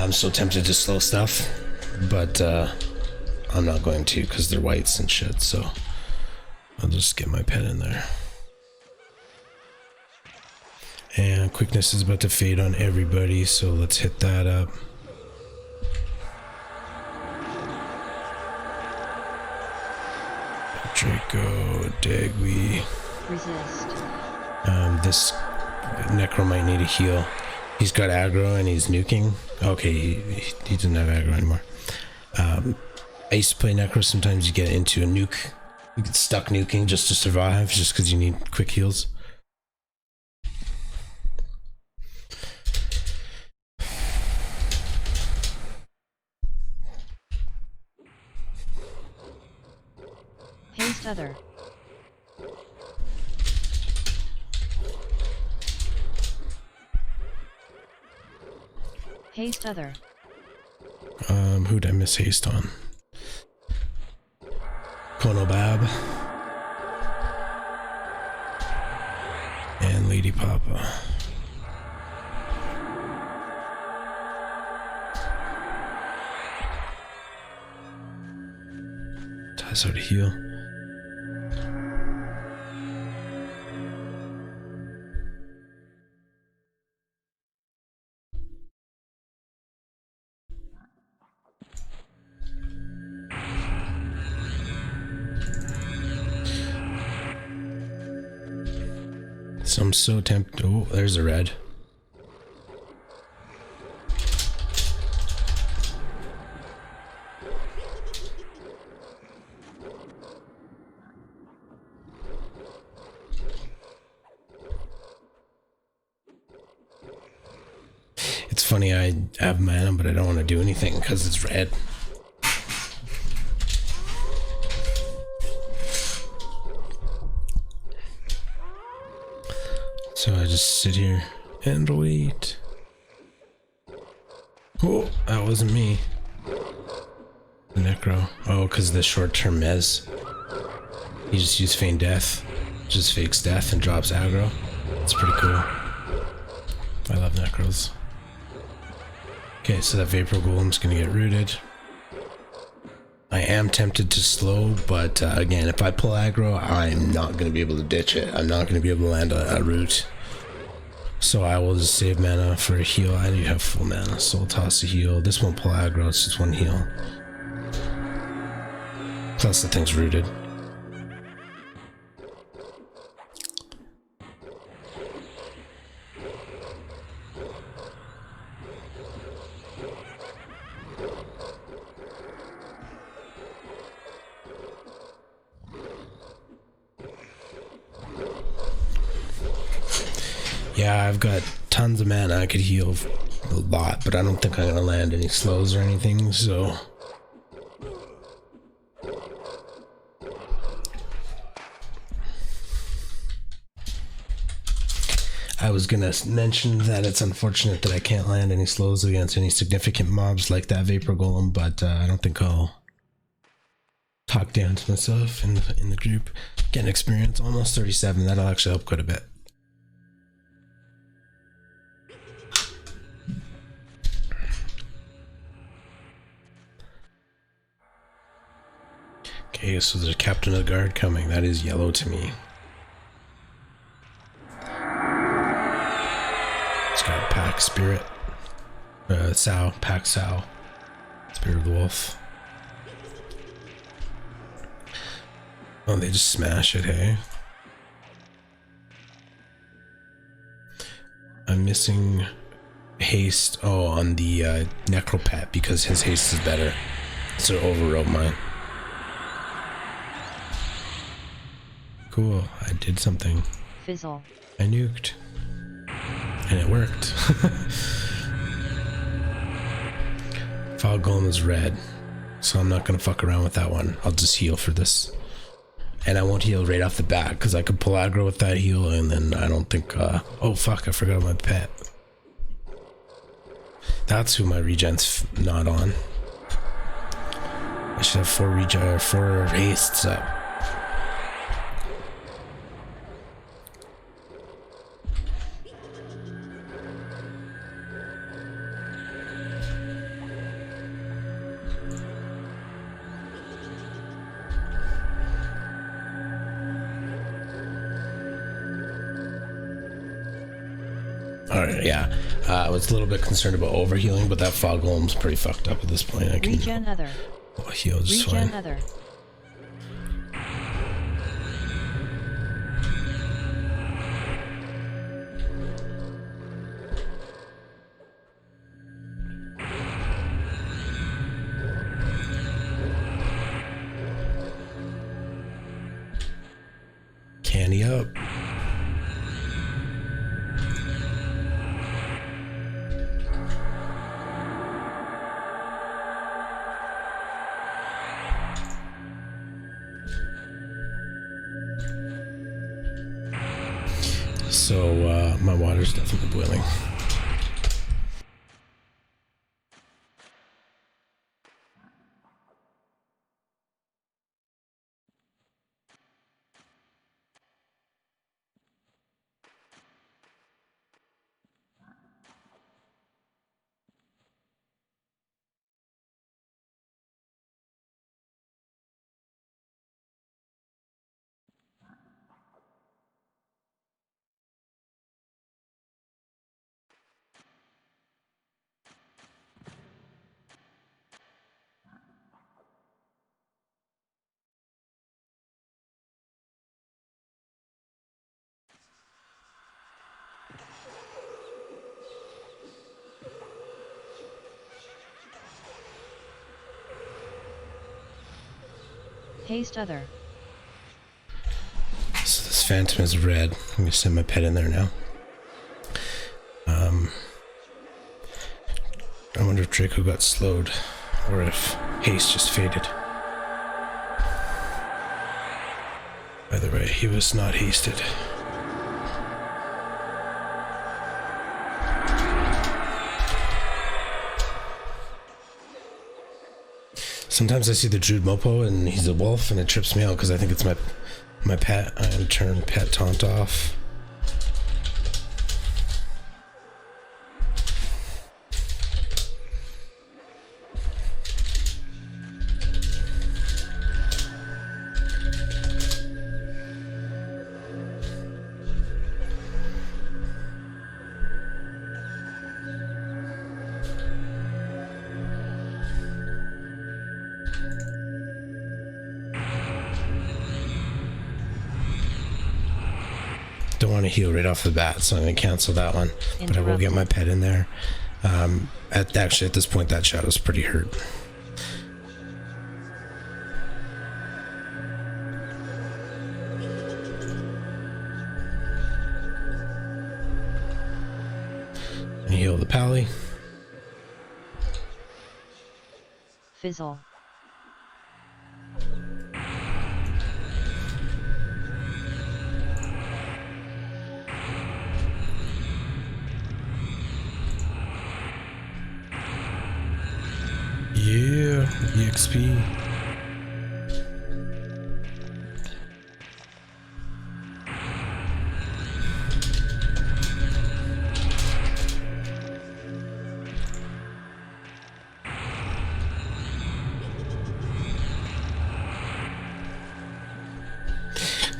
I'm so tempted to slow stuff, but I'm not going to because they're whites and shit, so I'll just get my pet in there. And quickness is about to fade on everybody, so let's hit that up. Draco, Dagby. Resist. This Necro might need a heal. He's got aggro and he's nuking. Okay, he doesn't have aggro anymore. I used to play Necro. Sometimes you get into a nuke. You get stuck nuking just to survive, just because you need quick heals. Haste other. Haste other. Who'd I miss haste on? Konobab. And Lady Papa. That's how to heal. So I'm so tempted. Oh, there's a red. It's funny, I have mana, but I don't want to do anything because it's red. So I just sit here and wait. Oh, that wasn't me. The Necro. Oh, because the short-term mez. He just used Feign Death. Just fakes death and drops aggro. It's pretty cool. I love Necros. Okay, so that Vapor Golem's gonna get rooted. I am tempted to slow, but again, if I pull aggro, I'm not going to be able to ditch it. I'm not going to be able to land a root. So I will just save mana for a heal. I do have full mana, so I'll toss a heal. This won't pull aggro, it's just one heal. Plus the thing's rooted. Yeah, I've got tons of mana. I could heal a lot, but I don't think I'm gonna land any slows or anything, so. I was gonna mention that it's unfortunate that I can't land any slows against any significant mobs like that Vapor Golem, but I don't think I'll talk down to myself in the group. Getting experience, almost 37, that'll actually help quite a bit. Okay, so there's a Captain of the Guard coming. That is yellow to me. It's got a Pack Spirit. Sow. Pack Sow. Spirit of the Wolf. Oh, they just smash it, hey? I'm missing haste. Oh, on the Necropet because his haste is better. So overrode mine. Cool, I did something. Fizzle. I nuked. And it worked. Fog Golem is red, so I'm not gonna fuck around with that one. I'll just heal for this. And I won't heal right off the bat, because I could pull aggro with that heal, and then I don't think, oh fuck, I forgot my pet. That's who my regen's not on. I should have 4 hastes up. Alright, yeah. I was a little bit concerned about overhealing, but that fog golem's pretty fucked up at this point. I can Regen other. heal just Regen fine. other. Candy up. So, my water's definitely boiling. Haste other. So this phantom is red. I'm gonna send my pet in there now. I wonder if Draco got slowed or if haste just faded. Either way, he was not hasted. Sometimes I see the Druid Mopo and he's a wolf and it trips me out because I think it's my pet. I'm gonna turn pet taunt off. Don't want to heal right off the bat, so I'm going to cancel that one. But I will get my pet in there. Actually, at this point, that shadow's pretty hurt. And heal the pally. Fizzle. Yeah, EXP.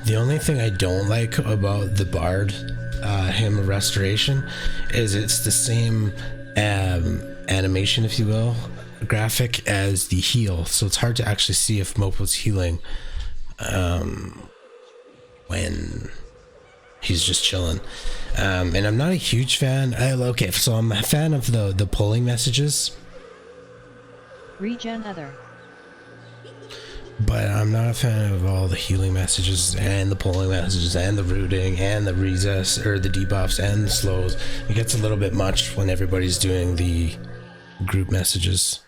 The only thing I don't like about the Bard Hymn of Restoration is it's the same animation, if you will, graphic as the heal, so it's hard to actually see if Mopo's healing when he's just chilling. And I'm not a huge fan. Okay, so I'm a fan of the polling messages. Regen other. But I'm not a fan of all the healing messages and the polling messages and the rooting and the recess or the debuffs and the slows. It gets a little bit much when everybody's doing the group messages.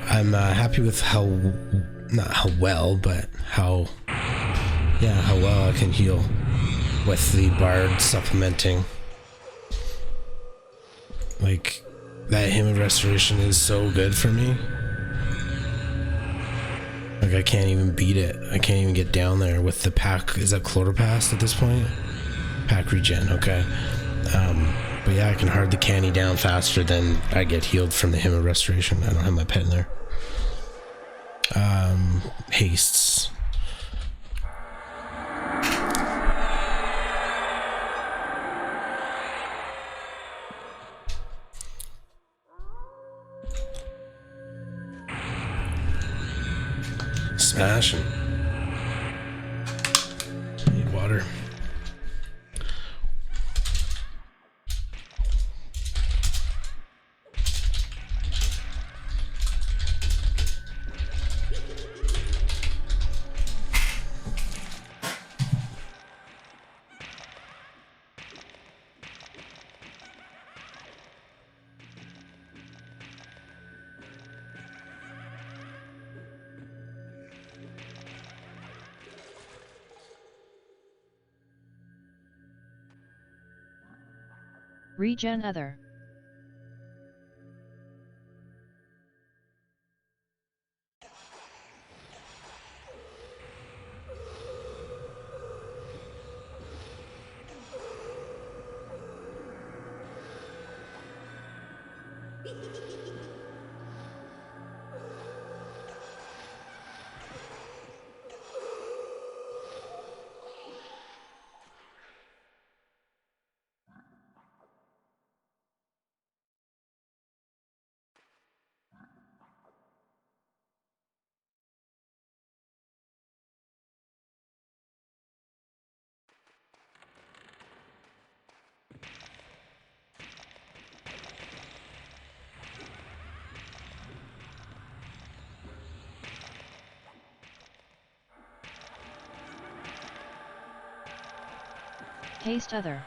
I'm happy with not how well, but how well I can heal with the Bard supplementing. Like, that Hymn of Restoration is so good for me. Like, I can't even beat it. I can't even get down there with the pack. Is that Chloroplast at this point? Pack regen, okay. But yeah, I can hard the canny down faster than I get healed from the Hymn of Restoration. I don't have my pet in there. Hastes. Smashing. Need water. Regen other. Haste other.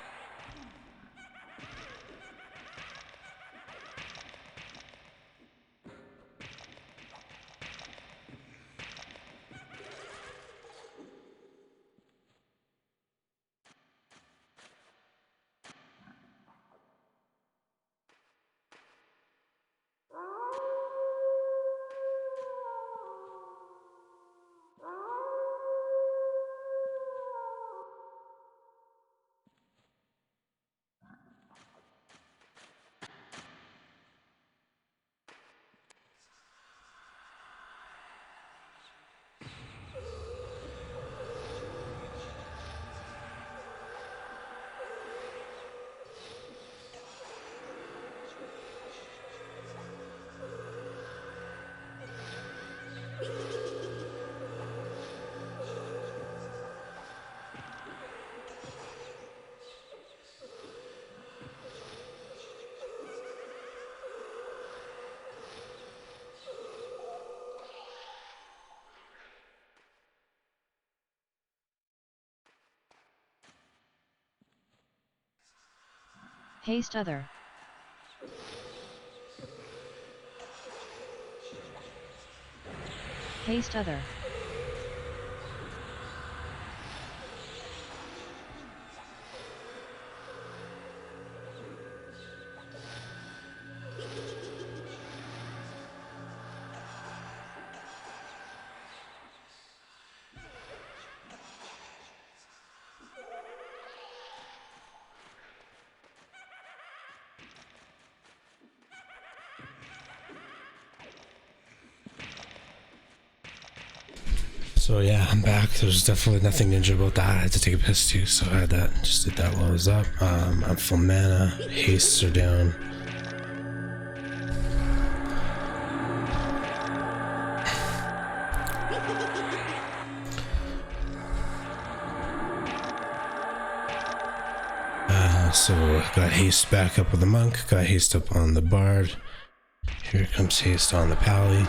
Haste other. Haste other. So yeah, I'm back. There's definitely nothing ninja about that. I had to take a piss too, so I had that. Just did that while I was up. I'm full mana. Hastes are down. So got haste back up with the monk. Got haste up on the bard. Here comes haste on the pally.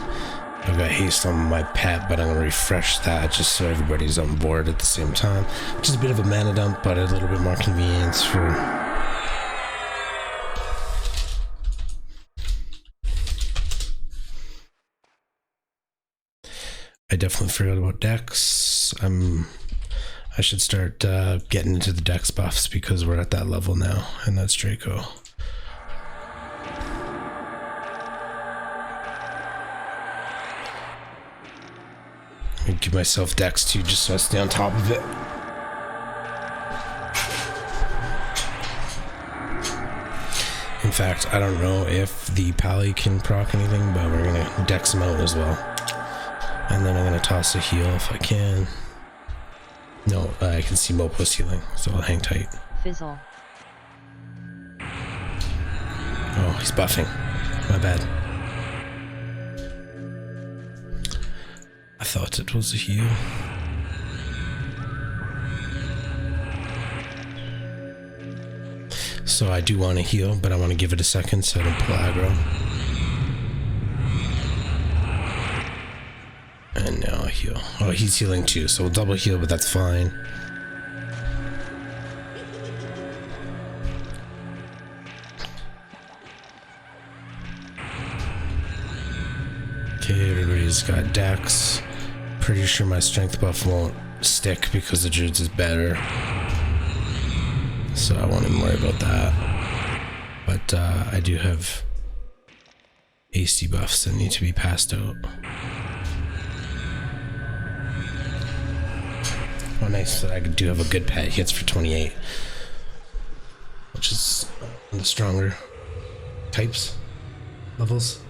I've got haste on my pet, but I'm gonna refresh that just so everybody's on board at the same time. Which is a bit of a mana dump, but a little bit more convenience for... I definitely forgot about decks. I should start getting into the dex buffs because we're at that level now, and that's Draco. And give myself dex too, just so I stay on top of it. In fact, I don't know if the pally can proc anything, but we're gonna dex him out as well. And then I'm gonna toss a heal if I can. No, I can see Mopo's healing, so I'll hang tight. Fizzle. Oh, he's buffing. My bad. I thought it was a heal. So I do want to heal, but I want to give it a second so I don't pull aggro. And now I heal. Oh, he's healing too, so we'll double heal, but that's fine. Okay, everybody's got dex. Pretty sure my strength buff won't stick because the druids is better. So I won't even worry about that. But I do have AC buffs that need to be passed out. Oh nice, so I do have a good pet. He hits for 28. Which is one of the stronger types, levels.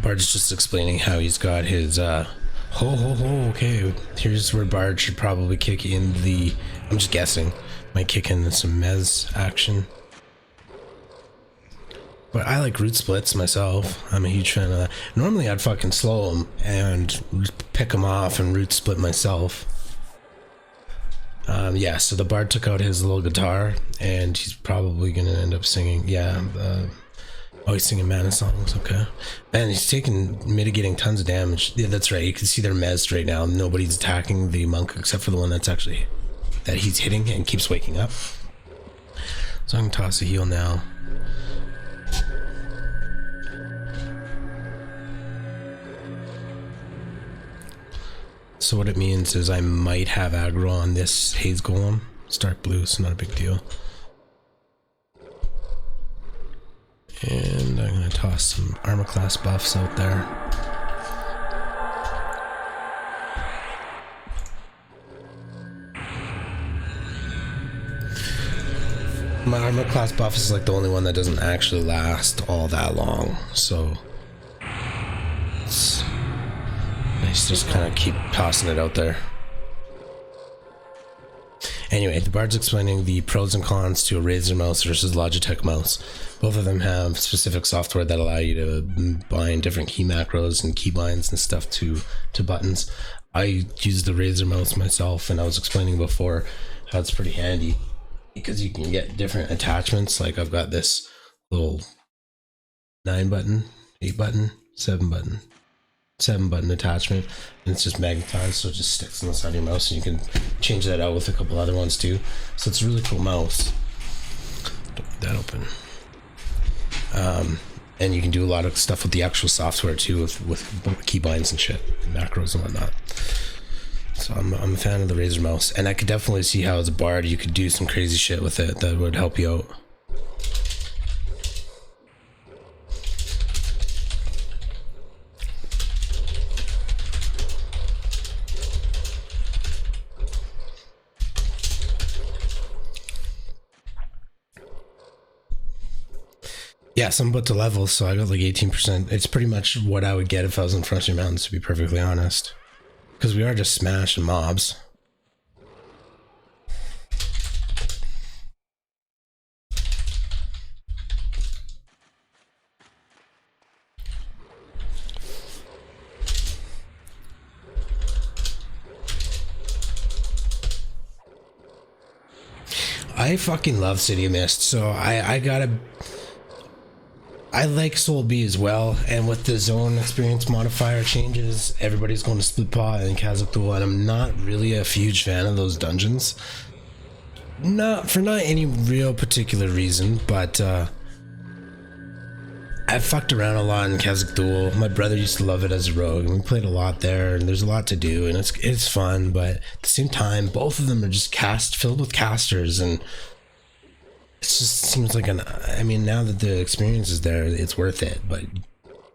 Bard's just explaining how he's got his okay, here's where Bard should probably kick in the, I'm just guessing, might kick in some mez action. But I like root splits myself. I'm a huge fan of that. Normally I'd fucking slow him and pick him off and root split myself. Yeah, so the Bard took out his little guitar and he's probably gonna end up singing, oh, he's singing mana songs, okay. Man, he's mitigating tons of damage. Yeah, that's right, you can see they're mezzed right now. Nobody's attacking the monk except for the one that he's hitting and keeps waking up. So I'm gonna toss a heal now. So what it means is I might have aggro on this Haze Golem. It's dark blue, so not a big deal. And I'm gonna toss some armor class buffs out there. My armor class buff is like the only one that doesn't actually last all that long, so it's nice to just kind of keep tossing it out there. Anyway, the Bard's explaining the pros and cons to a Razer mouse versus Logitech mouse. Both of them have specific software that allow you to bind different key macros and keybinds and stuff to buttons. I use the Razer mouse myself, and I was explaining before how it's pretty handy because you can get different attachments. Like I've got this little 9 button, 8 button, 7 button attachment, and it's just magnetized, so it just sticks on the side of your mouse, and you can change that out with a couple other ones too. So it's a really cool mouse. Don't leave that open. And you can do a lot of stuff with the actual software too, with keybinds and shit, macros and whatnot. So I'm a fan of the Razer mouse, and I could definitely see how as a Bard you could do some crazy shit with it that would help you out. Yeah, so I'm about to level, so I got like 18%. It's pretty much what I would get if I was in Frontier Mountains, to be perfectly honest. Because we are just smashing mobs. I fucking love City of Mist, so I like SolB as well, and with the zone experience modifier changes, everybody's going to Split Paw and Khazad-dûl, and I'm not really a huge fan of those dungeons. not any real particular reason, but I fucked around a lot in Kazakh Duel. My brother used to love it as a rogue, and we played a lot there, and there's a lot to do, and it's fun, but at the same time, both of them are just filled with casters, and it just seems like I mean, now that the experience is there, it's worth it, but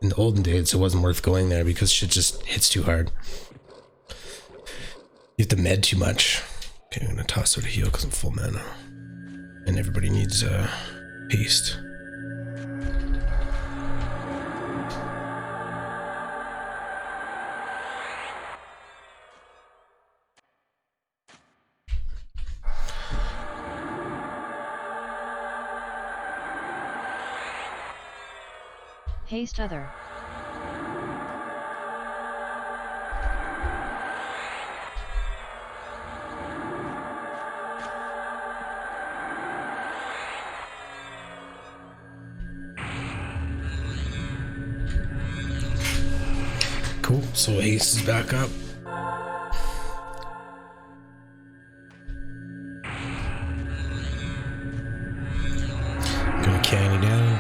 in the olden days, it wasn't worth going there because shit just hits too hard. You have to med too much. Okay, I'm gonna toss out a heal because I'm full mana. And everybody needs haste. Haste other. Cool, so haste is back up. Gonna canny down.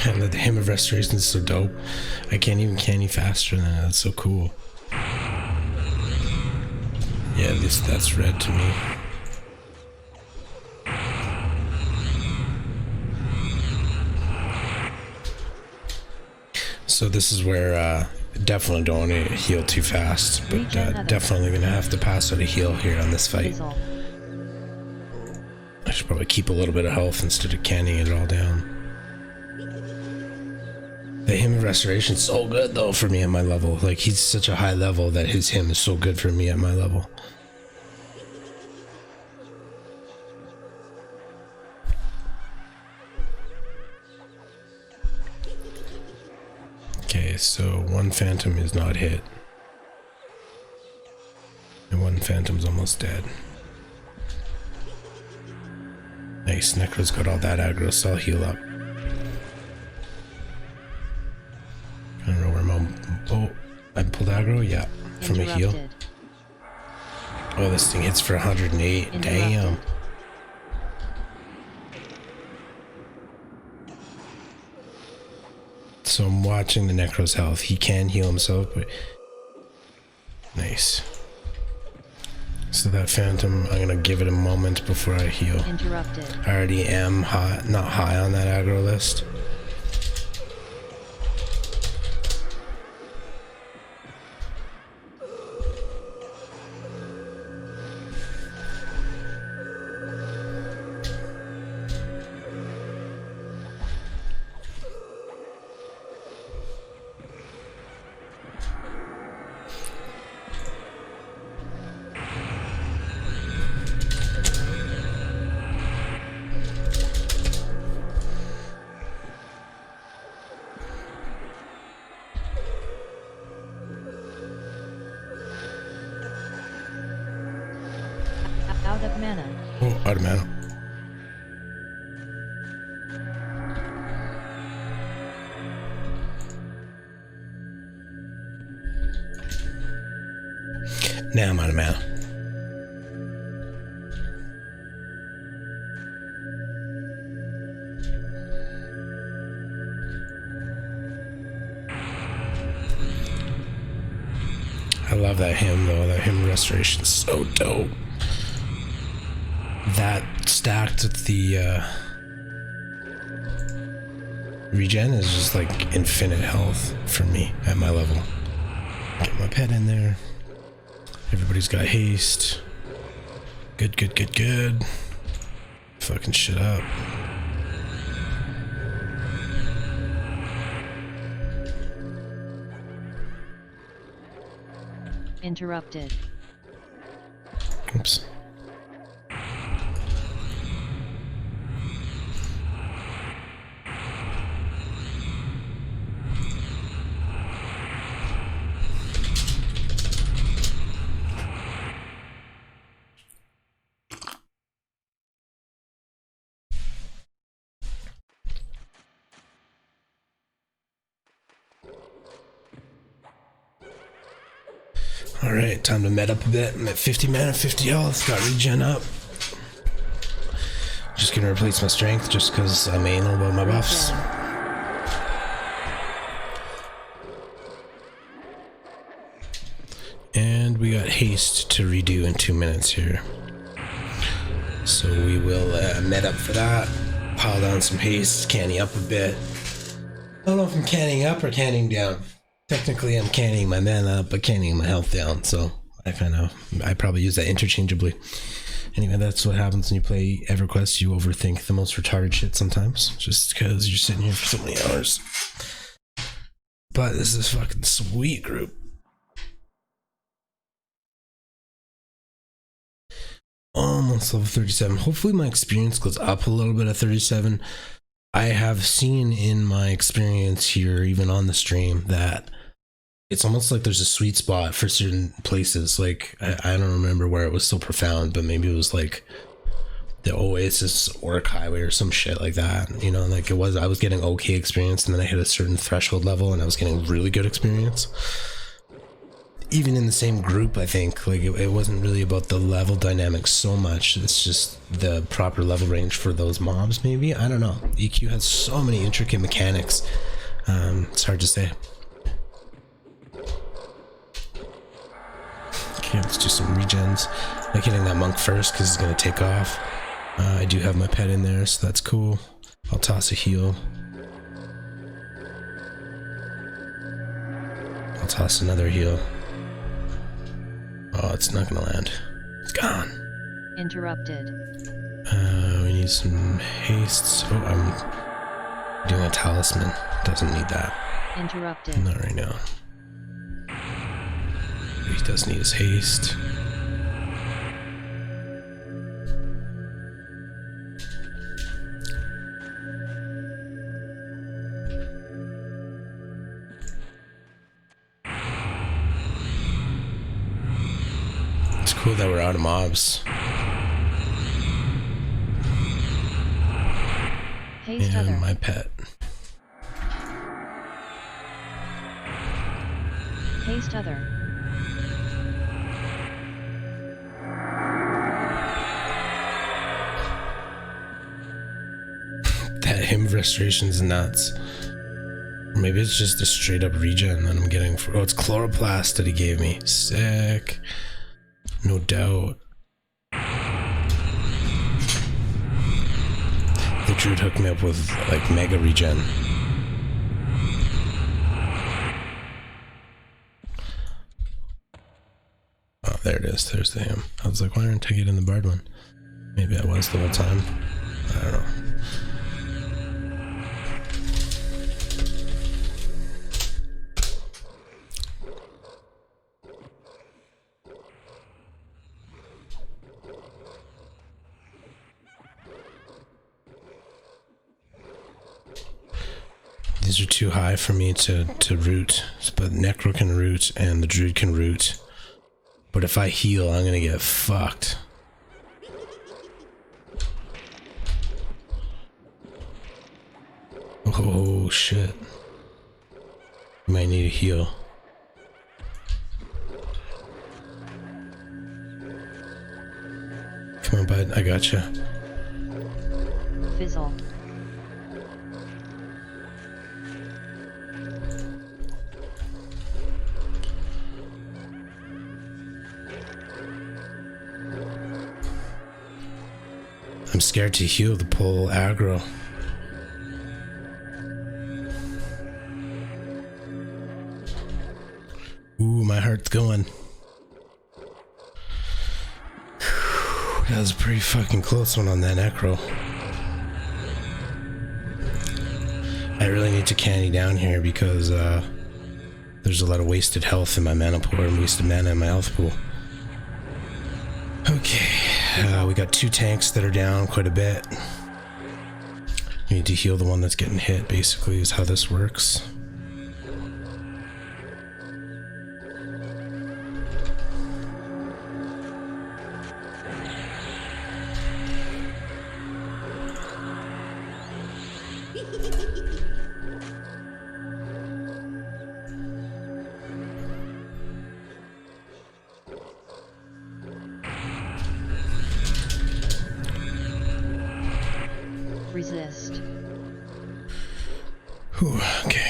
And the Hymn of Restoration is so dope. I can't even canny faster than that. That's so cool. Yeah, at least that's red to me. So this is where definitely don't want to heal too fast, but definitely gonna have to pass out a heal here on this fight. I should probably keep a little bit of health instead of canning it all down. The Hymn of Restoration is so good though for me at my level. Like, he's such a high level that his hymn is so good for me at my level. Okay, so one phantom is not hit. And one phantom's almost dead. Nice, Necro's got all that aggro, so I'll heal up. I don't know where oh, I pulled aggro? Yeah, from a heal. Oh, this thing hits for 108. Damn. So I'm watching the Necro's health. He can heal himself, but nice. So that phantom, I'm gonna give it a moment before I heal. Interrupted. I already am high, not high on that aggro list. Out of mana. Oh, out of mana. Now I'm out of mana. I love that hymn though. That hymn restoration is so dope. That stacked with the regen is just like infinite health for me at my level. Get my pet in there. Everybody's got haste. Good, good, good, good. Fucking shit up. Interrupted. Oops. Alright, time to med up a bit. I'm at 50 mana, 50 health, got regen up. Just gonna replace my strength just because I'm anal about my buffs. And we got haste to redo in 2 minutes here. So we will med up for that. Pile down some haste, canny up a bit. I don't know if I'm canning up or canning down. Technically, I'm canning my mana up, but canning my health down. So I probably use that interchangeably. Anyway, that's what happens when you play EverQuest. You overthink the most retarded shit sometimes, just because you're sitting here for so many hours. But this is a fucking sweet group. Almost level 37. Hopefully my experience goes up a little bit at 37. I have seen in my experience here, even on the stream, that it's almost like there's a sweet spot for certain places. Like, I don't remember where it was so profound, but maybe it was like the Oasis Orc Highway or some shit like that. You know, like I was getting okay experience, and then I hit a certain threshold level and I was getting really good experience. Even in the same group, I think, like it wasn't really about the level dynamics so much. It's just the proper level range for those mobs, maybe? I don't know. EQ has so many intricate mechanics. It's hard to say. Okay, let's do some regens. Like hitting that monk first because it's going to take off. I do have my pet in there, so that's cool. I'll toss a heal. I'll toss another heal. Oh, it's not gonna land. It's gone. Interrupted. We need some haste. Oh, I'm doing a talisman. Doesn't need that. Interrupted. Not right now. He does need his haste. It's cool that we're out of mobs. Haste And other. my pet. Haste other. That hymn of restoration's nuts. Or maybe it's just a straight up regen that I'm getting for. Oh, it's chloroplast that he gave me. Sick. No doubt. The druid hooked me up with like mega regen. Oh, there it is. There's the hymn. I was like, why aren't I getting the bard one? Maybe I was the whole time. I don't know. These are too high for me to root, but Necro can root and the Druid can root. But if I heal, I'm gonna get fucked. Oh shit. Might need a heal. Come on, bud, I gotcha. Fizzle. I'm scared to heal the pull aggro. Ooh, my heart's going. That was a pretty fucking close one on that necro. I really need to canny down here because there's a lot of wasted health in my mana pool and wasted mana in my health pool. Okay. We got 2 tanks that are down quite a bit. We need to heal the one that's getting hit, basically, is how this works. Resist. Whew, okay.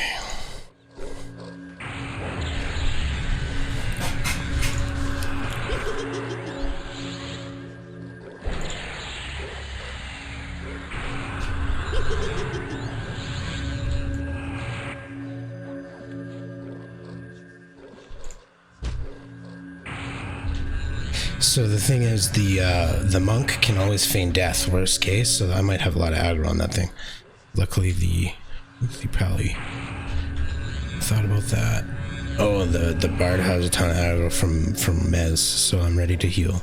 So the thing is, the monk can always feign death, worst case, so I might have a lot of aggro on that thing. Luckily, the pally thought about that. Oh, the bard has a ton of aggro from Mez, so I'm ready to heal.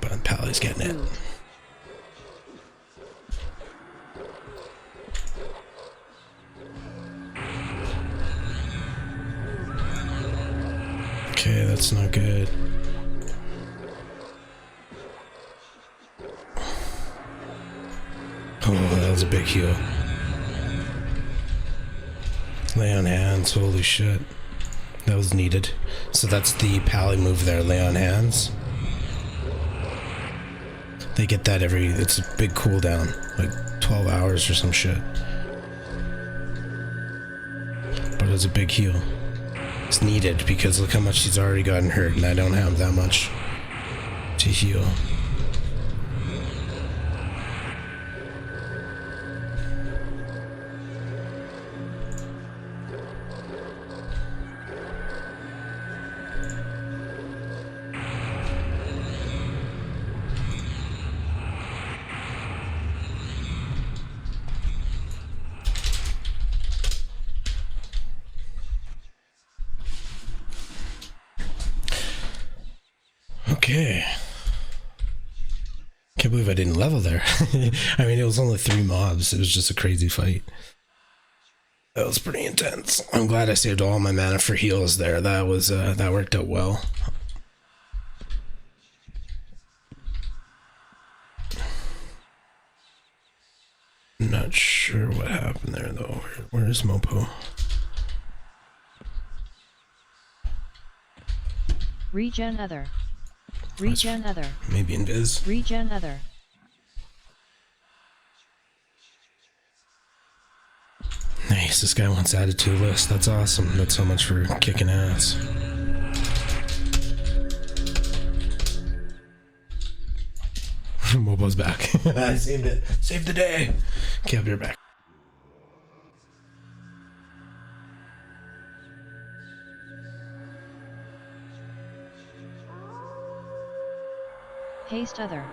But pally's getting it. Okay, that's not good. Oh, that was a big heal. Lay on hands, holy shit. That was needed. So that's the pally move there, lay on hands. They get that it's a big cooldown, like 12 hours or some shit. But it's a big heal. It's needed because look how much he's already gotten hurt and I don't have that much to heal. Okay. Can't believe I didn't level there. I mean, it was only 3 mobs. It was just a crazy fight. That was pretty intense. I'm glad I saved all my mana for heals there. That was that worked out well. Not sure what happened there though. Where's Mopo? Regen other. Regen other. Maybe invis. Regen other. Nice, this guy wants added to a list. That's awesome. That's so much for kicking ass. Mopo's back. I saved it. Saved the day. Okay, I'll be right back. Haste other.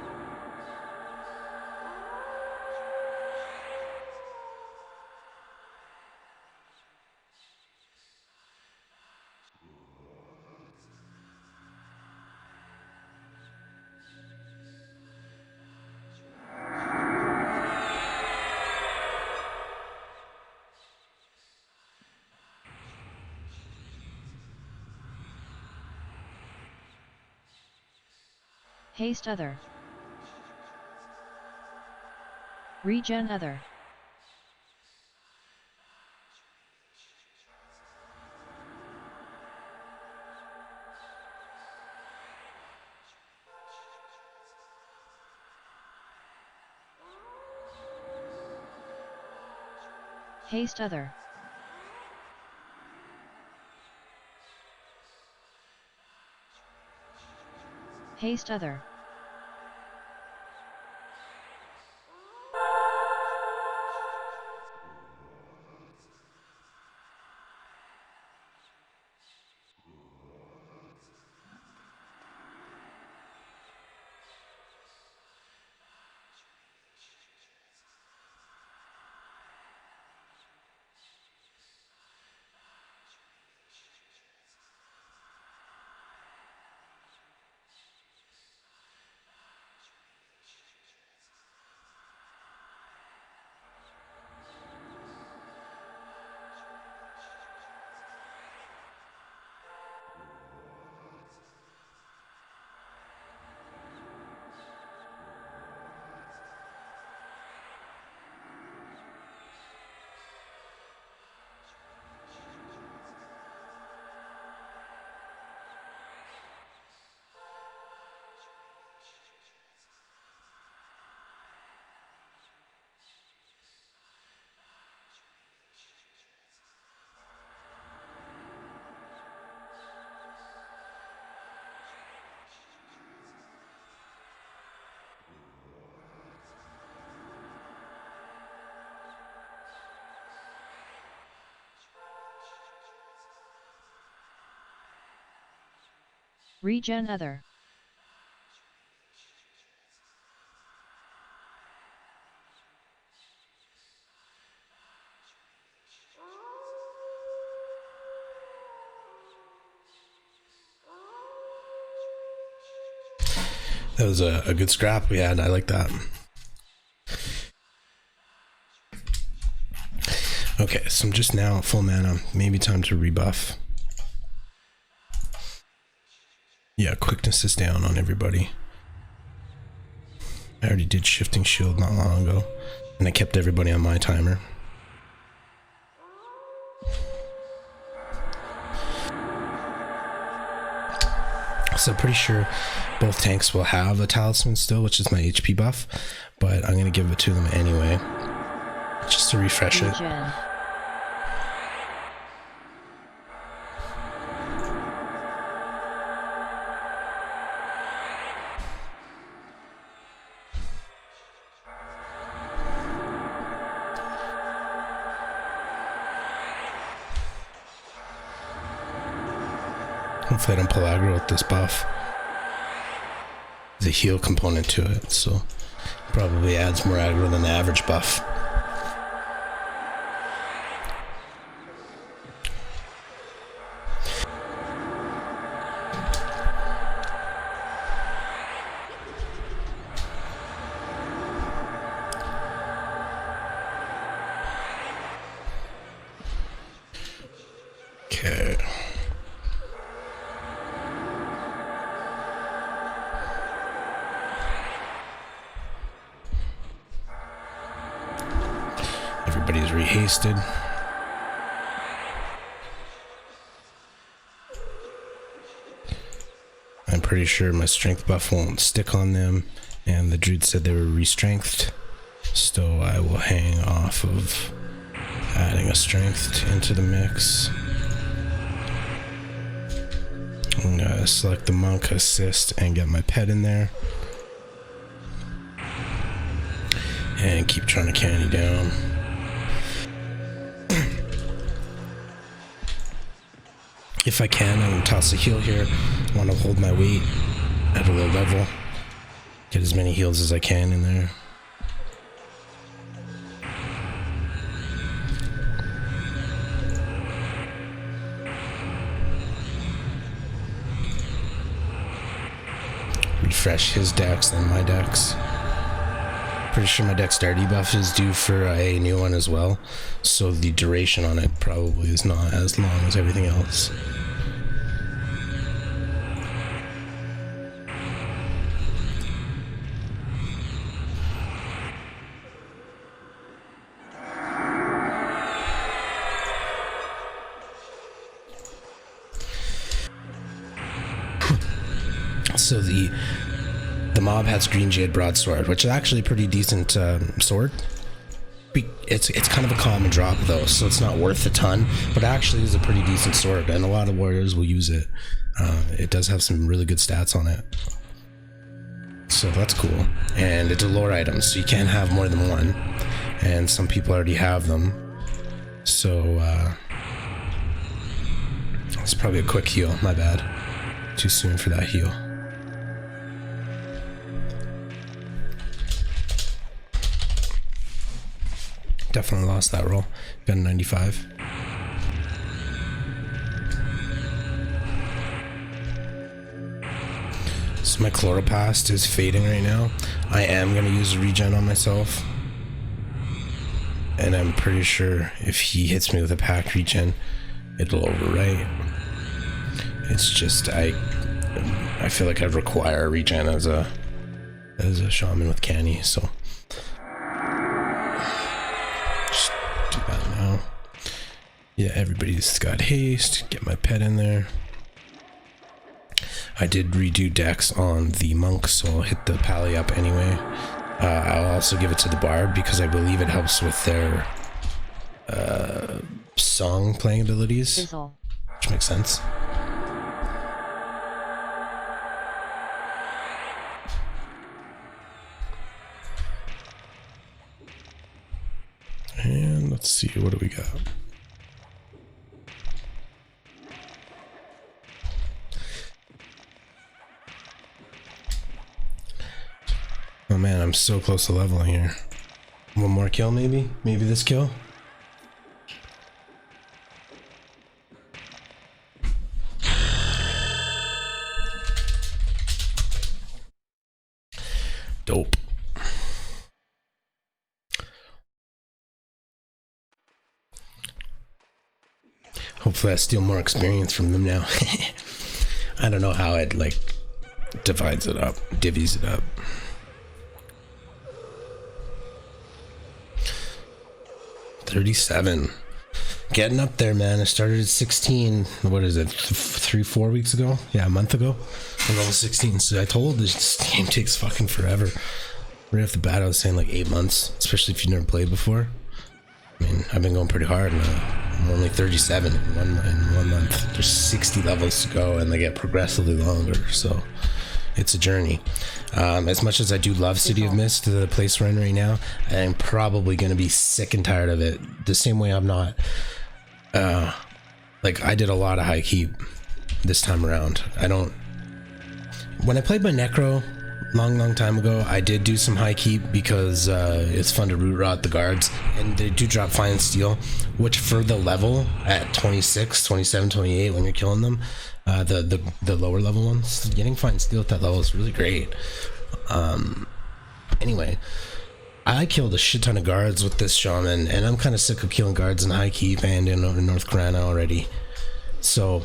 Haste other. Regen other. Haste other. Haste other. Regen other. That was a good scrap we had. I like that. Okay, so I'm just now at full mana. Maybe time to rebuff. Yeah, quickness is down on everybody. I already did shifting shield not long ago, and I kept everybody on my timer. So pretty sure both tanks will have a talisman still, which is my HP buff, but I'm gonna give it to them anyway, just to refresh it. Hopefully I don't pull aggro with this buff. There's a heal component to it, so probably adds more aggro than the average buff. Okay. Everybody's rehasted. I'm pretty sure my strength buff won't stick on them, and the druid said they were re-strengthed, so I will hang off of adding a strength into the mix. I'm gonna select the monk assist and get my pet in there. And keep trying to candy down. If I can, I'm gonna toss a heal here. I want to hold my weight at a low level. Get as many heals as I can in there. Refresh his decks and my decks. Pretty sure my dexterity buff is due for a new one as well, so the duration on it probably is not as long as everything else. So the mob has Green Jade Broadsword, which is actually a pretty decent sword. It's kind of a common drop though, so it's not worth a ton, but it actually is a pretty decent sword, and a lot of warriors will use it. It does have some really good stats on it, so that's cool. And it's a lore item, so you can't have more than one, and some people already have them, so it's probably a quick heal. My bad, too soon for that heal. Definitely lost that roll. Got a 95. So my Chloropast is fading right now. I am going to use a regen on myself. And I'm pretty sure if he hits me with a pack regen, it'll overwrite. It's just, I feel like I require a regen as a shaman with canny, so... Yeah, everybody's got haste. Get my pet in there. I did redo decks on the monk, so I'll hit the pally up anyway. I'll also give it to the bard because I believe it helps with their song playing abilities, which makes sense. And let's see, what do we got? Oh man, I'm so close to leveling here. One more kill maybe? Maybe this kill? Dope. Hopefully I steal more experience from them now. I don't know how it like divides it up, divvies it up. $37. Getting up there, man. I started at 16. What is it? 3-4 weeks ago? Yeah, a month ago. I'm level 16. So I told this game takes fucking forever. Right off the bat, I was saying like 8 months, especially if you've never played before. I mean, I've been going pretty hard now. I'm only 37 in one month. There's 60 levels to go, and they get progressively longer. So it's a journey. As much as I do love City of Mist, the place we're in right now, I'm probably going to be sick and tired of it. The same way I'm not. Like, I did a lot of high keep this time around. When I played my Necro long time ago, I did do some high keep because it's fun to root rot the guards, and they do drop fine steel, which for the level at 26, 27, 28 when you're killing them, the lower level ones, getting fine steel at that level is really great. Anyway, I killed a shit ton of guards with this shaman, and I'm kind of sick of killing guards in high keep and in North Carolina already. So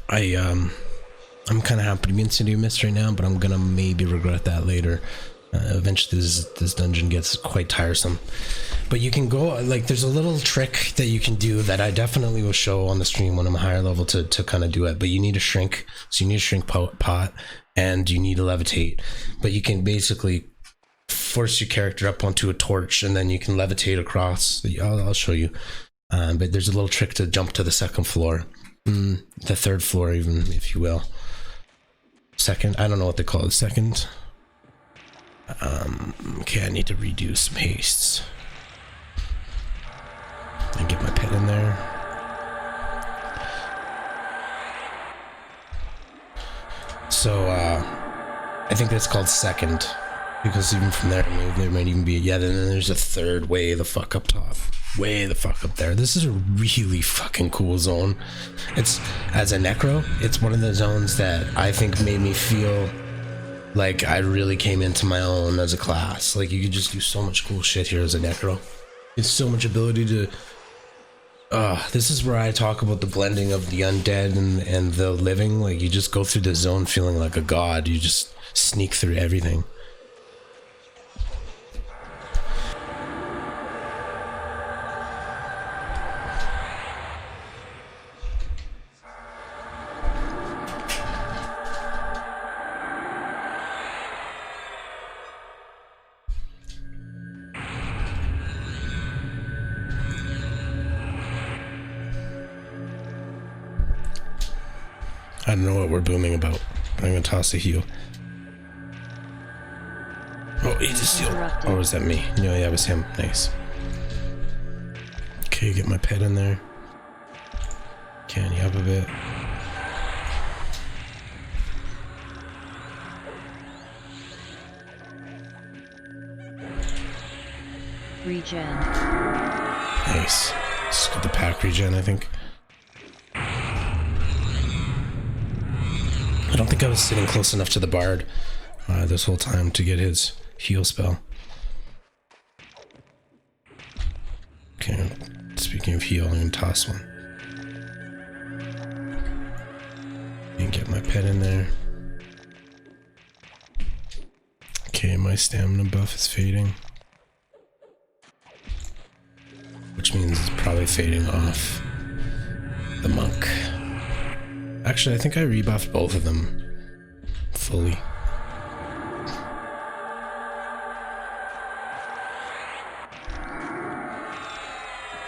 I'm kind of happy to be in City of Mist right now, but I'm gonna maybe regret that later. Eventually this dungeon gets quite tiresome. But you can go, like, there's a little trick that you can do that I definitely will show on the stream when I'm a higher level to kind of do it. But you need a shrink, so you need a shrink pot, and you need to levitate. But you can basically force your character up onto a torch, and then you can levitate across. I'll show you. But there's a little trick to jump to the second floor. The third floor even, if you will. Second, I don't know what they call it, second. Okay, I need to redo some hastes. And get my pet in there. So, I think that's called second. Because even from there might even be, yeah, then there's a third way the fuck up top. Way the fuck up there. This is a really fucking cool zone. It's, as a Necro, it's one of the zones that I think made me feel like I really came into my own as a class. Like, you could just do so much cool shit here as a Necro. It's so much ability to... this is where I talk about the blending of the undead and the living. Like, you just go through the zone feeling like a god. You just sneak through everything. I don't know what we're booming about, but I'm gonna toss a heal. Oh, he just healed. Or was that me? No, yeah, it was him. Nice. Okay, get my pet in there. Can you up a bit? Regen. Nice. Let's get the pack regen, I think. I don't think I was sitting close enough to the bard this whole time to get his heal spell. Okay, speaking of heal, I'm gonna toss one. And get my pet in there. Okay, my stamina buff is fading. Which means it's probably fading off the monk. Actually, I think I rebuffed both of them fully.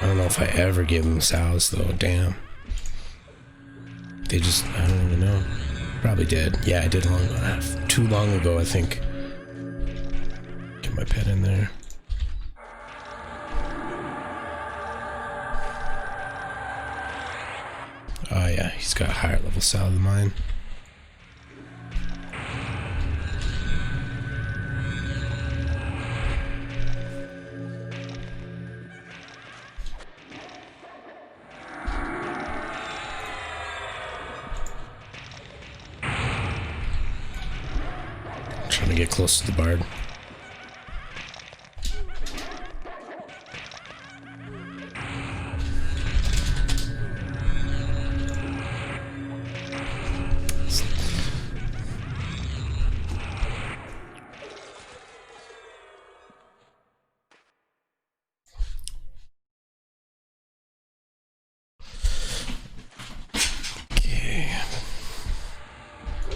I don't know if I ever gave them sows though, damn. They just, I don't even know. Probably did. Yeah, I did too long ago, I think. Get my pet in there. Oh yeah, he's got a higher level sow than mine. to get close to the bard.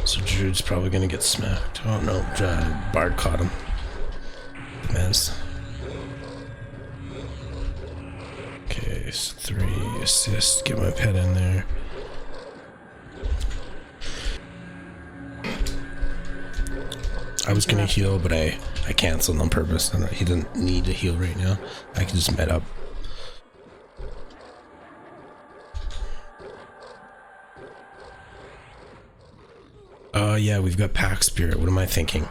So Druid's probably gonna get smacked. Oh no, Bard caught him. Mez. Okay, so 3 assists. Get my pet in there. I was gonna heal, but I canceled on purpose. He didn't need to heal right now. I can just med up. Yeah, we've got Pack Spirit. What am I thinking?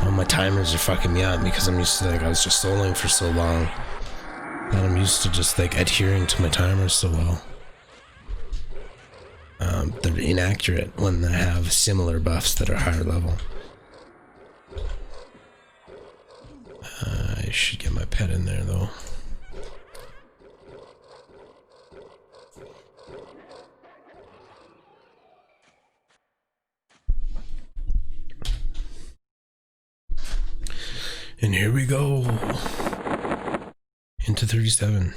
Oh, my timers are fucking me up because I'm used to, like, I was just soloing for so long. And I'm used to just, like, adhering to my timers so well. They're inaccurate when I have similar buffs that are higher level. I should get my pet in there, though. And here we go into 37.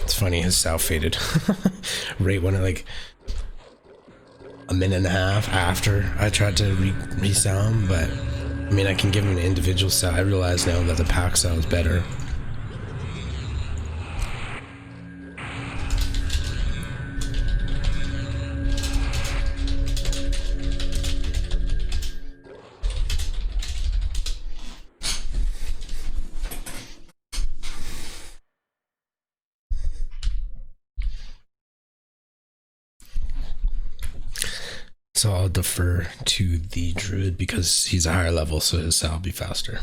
It's funny, his Sal faded right when like a minute and a half after I tried to re-Sal him, but I mean I can give him an individual Sal. I realize now that the pack Sal is better. So I'll defer to the Druid because he's a higher level, so his Sal will be faster.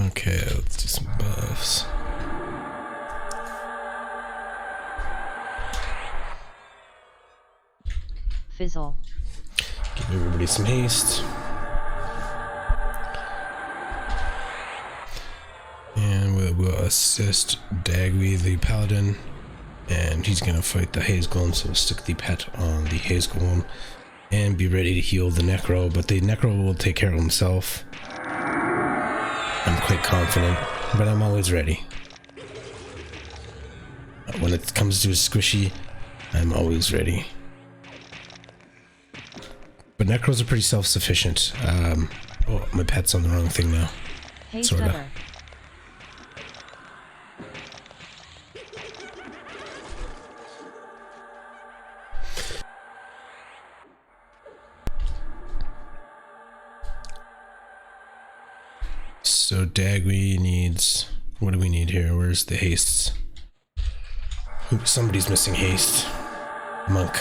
Okay, let's do some buffs. Fizzle. Give everybody some haste. And we'll assist Dagwy, the paladin. And he's gonna fight the Haze Golem, so we'll stick the pet on the Haze Golem and be ready to heal the Necro, but the Necro will take care of himself. I'm quite confident, but I'm always ready. When it comes to a squishy, I'm always ready. But Necros are pretty self-sufficient. Oh, my pet's on the wrong thing now. Hey, Sorta. So Dagwy needs, what do we need here? Where's the hastes? Somebody's missing haste. Monk.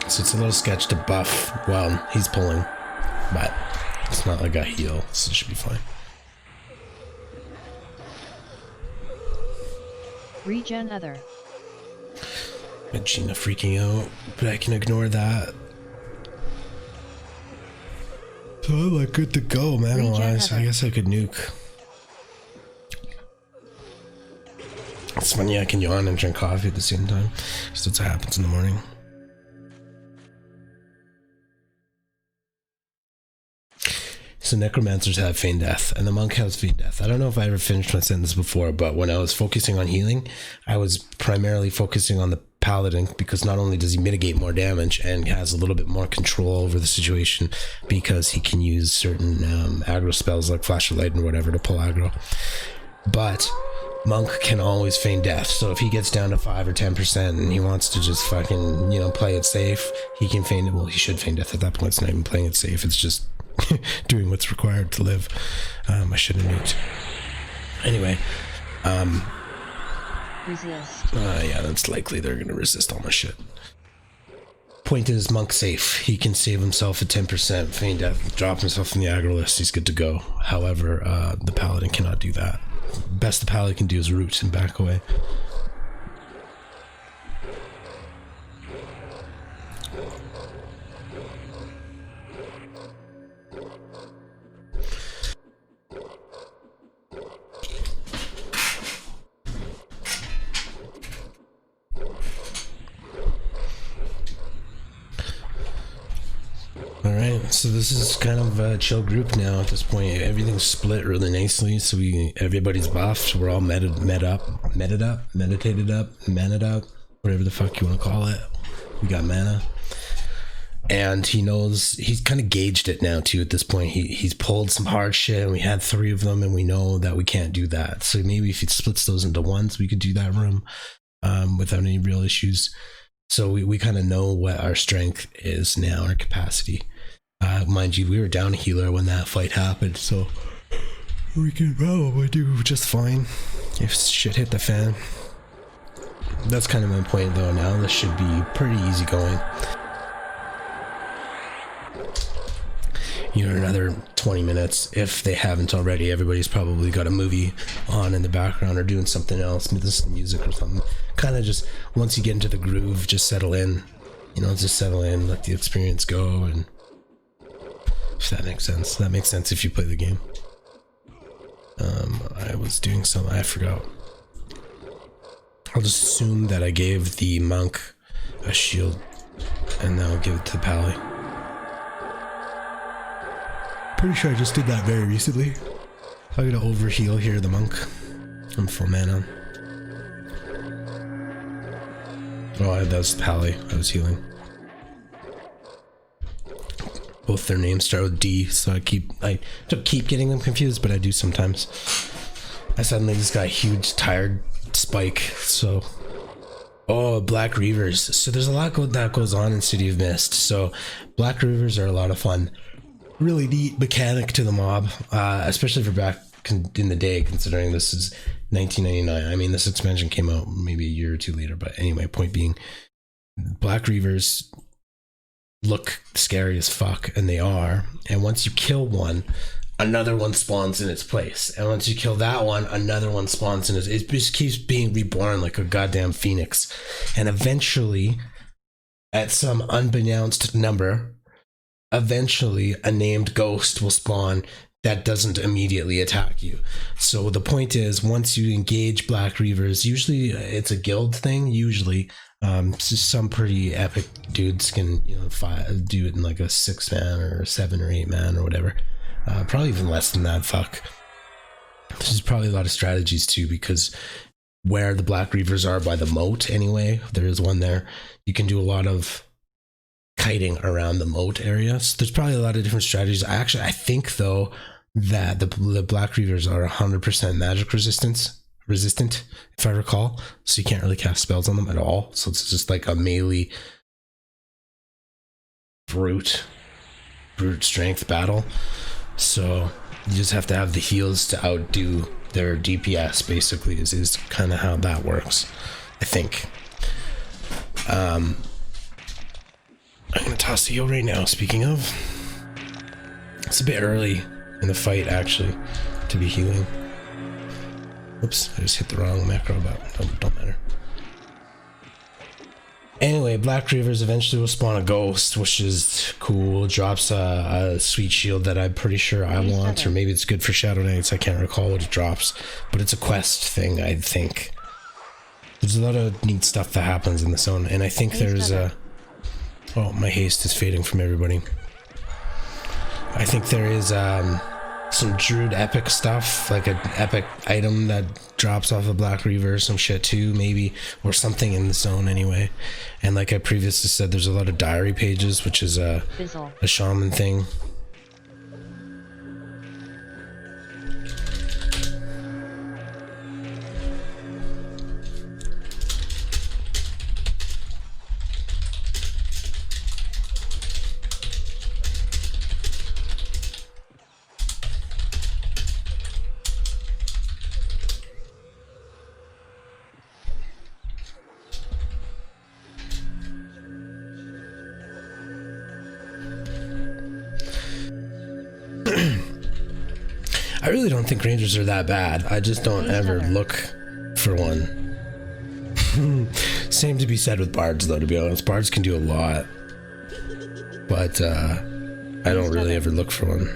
So it's a little sketch to buff. Well, he's pulling, but it's not like a heal, so it should be fine. Regen other. Gina freaking out, but I can ignore that. So I'm like good to go, man. I guess I could nuke. It's funny, I can yawn and drink coffee at the same time. So that's what happens in the morning. So necromancers have feign death, and the monk has feign death. I don't know if I ever finished my sentence before, but when I was focusing on healing, I was primarily focusing on the paladin, because not only does he mitigate more damage and has a little bit more control over the situation, because he can use certain aggro spells like flash of light and whatever to pull aggro, but monk can always feign death. So if he gets down to 5 or 10% and he wants to just fucking, you know, play it safe, he can feign it. Well, he should feign death at that point. It's not even playing it safe, it's just doing what's required to live. I shouldn't have nuked. Anyway, Resist. yeah, that's likely they're gonna resist all my shit. Point is, monk safe. He can save himself at 10%, feign death, drop himself from the aggro list, he's good to go. However, the paladin cannot do that. Best the paladin can do is root and back away. Alright, so this is kind of a chill group now at this point. Everything's split really nicely, so everybody's buffed. We're all meditated up, whatever the fuck you want to call it. We got mana. And he knows, he's kind of gauged it now too at this point. He's pulled some hard shit, and we had 3 of them, and we know that we can't do that. So maybe if he splits those into ones, we could do that room without any real issues. So we kind of know what our strength is now, our capacity. Mind you, we were down a healer when that fight happened, so we can probably do just fine if shit hit the fan. That's kind of my point though now. This should be pretty easy going. You know, another 20 minutes, if they haven't already. Everybody's probably got a movie on in the background or doing something else, listen to music or something. Kind of just, once you get into the groove, just settle in. You know, just settle in, let the experience go, and if that makes sense. That makes sense if you play the game. I was doing something, I forgot. I'll just assume that I gave the monk a shield, and then I'll give it to the pally. Pretty sure I just did that very recently. I'm gonna overheal here the monk. I'm full mana. Oh, that was pally. I was healing. Both their names start with D, so I don't keep getting them confused, but I do sometimes. I suddenly just got a huge tired spike, so. Oh, Black Reavers. So there's a lot that goes on in City of Mist. So Black Reavers are a lot of fun. Really neat mechanic to the mob, especially for back in the day, considering this is 1999. I mean, this expansion came out maybe a year or 2 later, but anyway, point being, Black Reavers look scary as fuck, and they are. And once you kill one, another one spawns in its place. And once you kill that one, another one spawns in its. It just keeps being reborn like a goddamn phoenix. And eventually, at some unbeknownst number, eventually a named ghost will spawn that doesn't immediately attack you. So the point is, once you engage Black Reavers, usually it's a guild thing, usually. Some pretty epic dudes can, you know, do it in like a 6-man or 7 or 8-man or whatever. Probably even less than that, fuck. There's probably a lot of strategies too, because where the Black Reavers are by the moat anyway, there is one there, you can do a lot of kiting around the moat area. So there's probably a lot of different strategies. I think though that the Black Reavers are 100% magic resistant, if I recall. So you can't really cast spells on them at all. So it's just like a melee brute strength battle. So you just have to have the heals to outdo their DPS, basically, is kind of how that works, I think. I'm gonna toss the heal right now, speaking of. It's a bit early in the fight, actually, to be healing. Oops, I just hit the wrong macro, but don't matter. Anyway, Black Reavers eventually will spawn a ghost, which is cool. Drops a sweet shield that I'm pretty sure I want, or maybe it's good for Shadow Knights. I can't recall what it drops, but it's a quest thing, I think. There's a lot of neat stuff that happens in the zone, and I think there's a... Oh, my haste is fading from everybody. I think there is some druid epic stuff, like an epic item that drops off a Black Reaver or some shit too, maybe, or something in the zone anyway. And like I previously said, there's a lot of diary pages, which is a shaman thing. I really don't think rangers are that bad. I just don't ever look for one. Same to be said with bards, though, to be honest. Bards can do a lot. But I don't really ever look for one.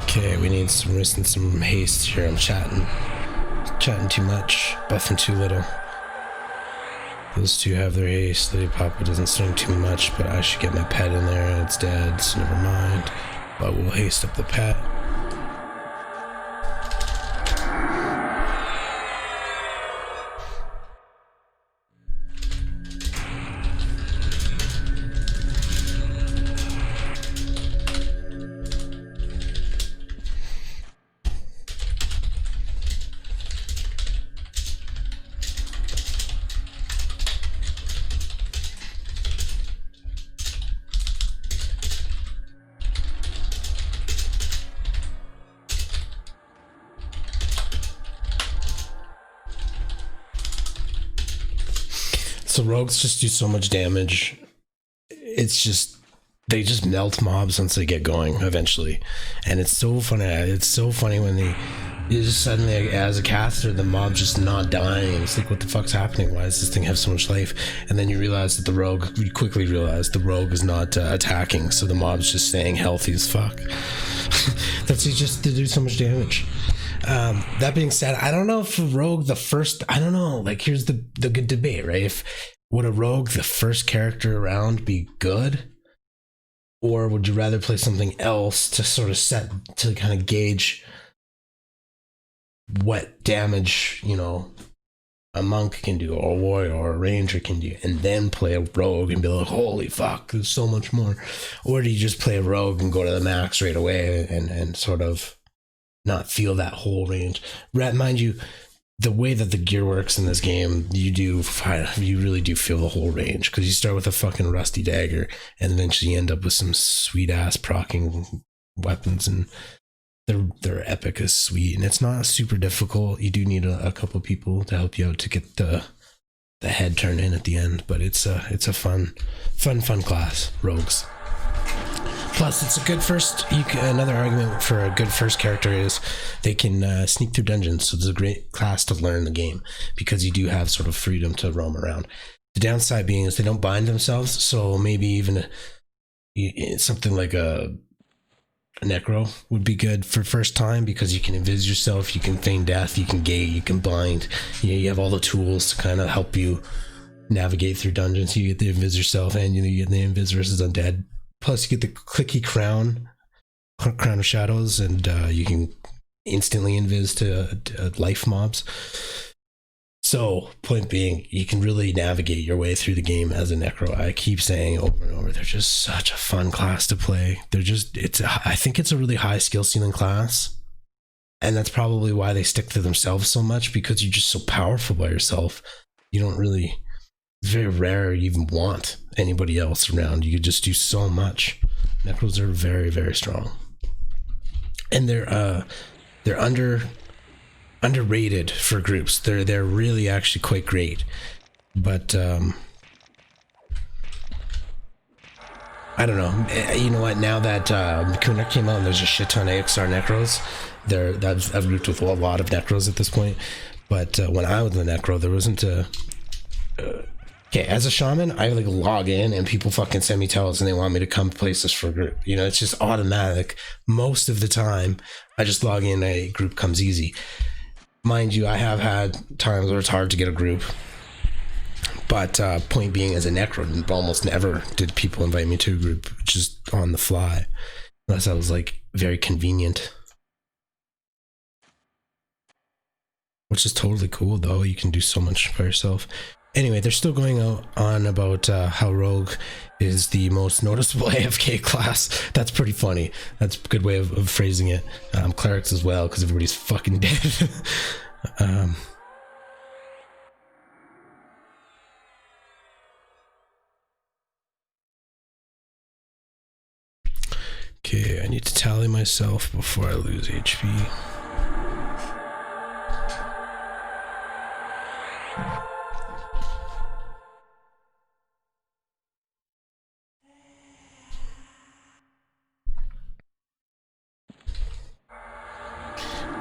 Okay, we need some wrist and some haste here. I'm chatting too much, buffing too little. Those two have their haste. Lady Papa doesn't swing too much, but I should get my pet in there and it's dead, so never mind. But we'll haste up the pet. So rogues just do so much damage. It's just, they just melt mobs once they get going eventually. And it's so funny. It's so funny when you just suddenly, as a caster, the mob's just not dying. It's like, what the fuck's happening? Why does this thing have so much life? And then you realize that you quickly realize the rogue is not attacking. So the mob's just staying healthy as fuck. That's just to do so much damage. That being said, I don't know if a rogue I don't know, like here's the good debate, right? Would a rogue, the first character around, be good? Or would you rather play something else to sort of to kind of gauge what damage, a monk can do, or a warrior or a ranger can do, and then play a rogue and be like, holy fuck, there's so much more? Or do you just play a rogue and go to the max right away and sort of not feel that whole range? Mind you, the way that the gear works in this game, you really do feel the whole range, because you start with a fucking rusty dagger and eventually you end up with some sweet ass proccing weapons, and they're epic as sweet, and it's not super difficult. You do need a couple people to help you out to get the head turned in at the end, but it's a fun class, rogues. Plus, it's a good another argument for a good first character is they can sneak through dungeons, so it's a great class to learn the game, because you do have sort of freedom to roam around. The downside being is they don't bind themselves, so maybe even something like a necro would be good for first time, because you can invis yourself, you can feign death, you can gate, you can bind. You have all the tools to kind of help you navigate through dungeons. You get the invis yourself, and you get the invis versus undead. Plus, you get the clicky crown of shadows, and you can instantly invis to life mobs. So, point being, you can really navigate your way through the game as a necro. I keep saying over and over, they're just such a fun class to play. I think it's a really high skill ceiling class, and that's probably why they stick to themselves so much, because you're just so powerful by yourself. You don't really. It's very rare you even want anybody else around. You just do so much. Necros are very, very strong, and they're underrated for groups. They're really actually quite great, but I don't know. You know what? Now that Kuna came out, and there's a shit ton of AXR Necros. I've grouped with a lot of Necros at this point, but when I was the Necro, there wasn't a. Okay, as a shaman, I log in and people fucking send me tells and they want me to come places for a group. It's just automatic. Most of the time, I just log in, a group comes easy. Mind you, I have had times where it's hard to get a group. But point being, as a necro, almost never did people invite me to a group just on the fly. Unless I was like very convenient. Which is totally cool though. You can do so much by yourself. Anyway, they're still going on about how Rogue is the most noticeable AFK class. That's pretty funny. That's a good way of phrasing it. Clerics as well, because everybody's fucking dead. Okay, I need to tally myself before I lose HP.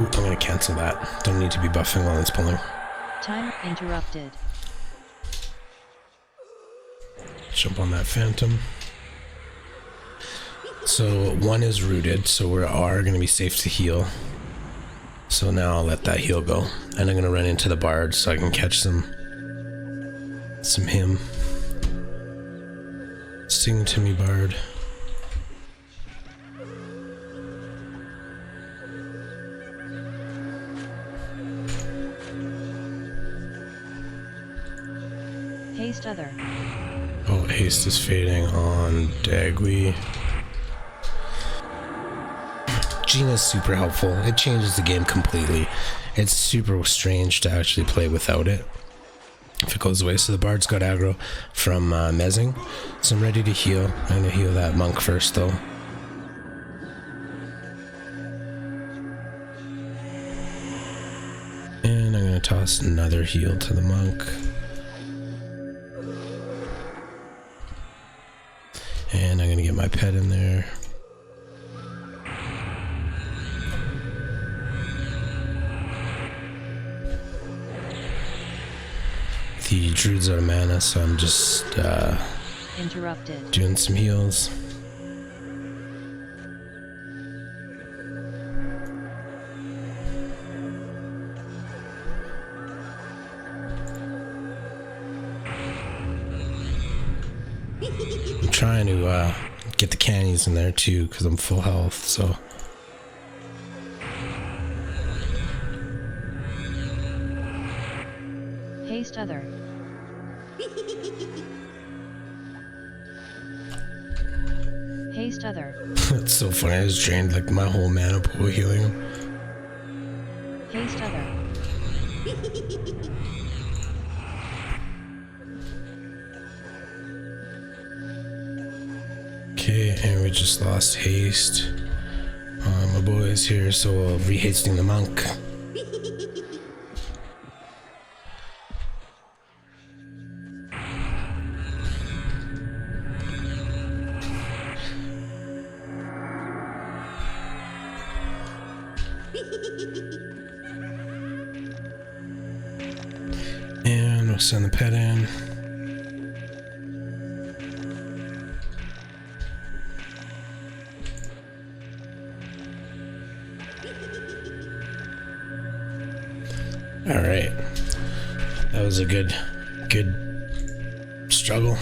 Ooh, I'm gonna cancel that. Don't need to be buffing while it's pulling. Time interrupted. Jump on that phantom. So one is rooted, so we are going to be safe to heal. So now I'll let that heal go. And I'm going to run into the bard so I can catch some him. Sing to me, bard. Haste other. Oh, haste is fading on Dagui. Gina's super helpful. It changes the game completely. It's super strange to actually play without it if it goes away. So the bard's got aggro from mezzing. So I'm ready to heal. I'm going to heal that monk first though. And I'm going to toss another heal to the monk. And I'm going to get my pet in there. The druid's out of mana, so I'm just interrupted. Doing some heals. I'm trying to get the cannies in there too, because I'm full health, so. Haste other. Haste other. That's so funny. I just drained like my whole mana pool healing him. Haste other. Okay, and we just lost haste. My boy's here, so we'll re-hasting the monk. And we'll send the pet in. All right, that was a good struggle.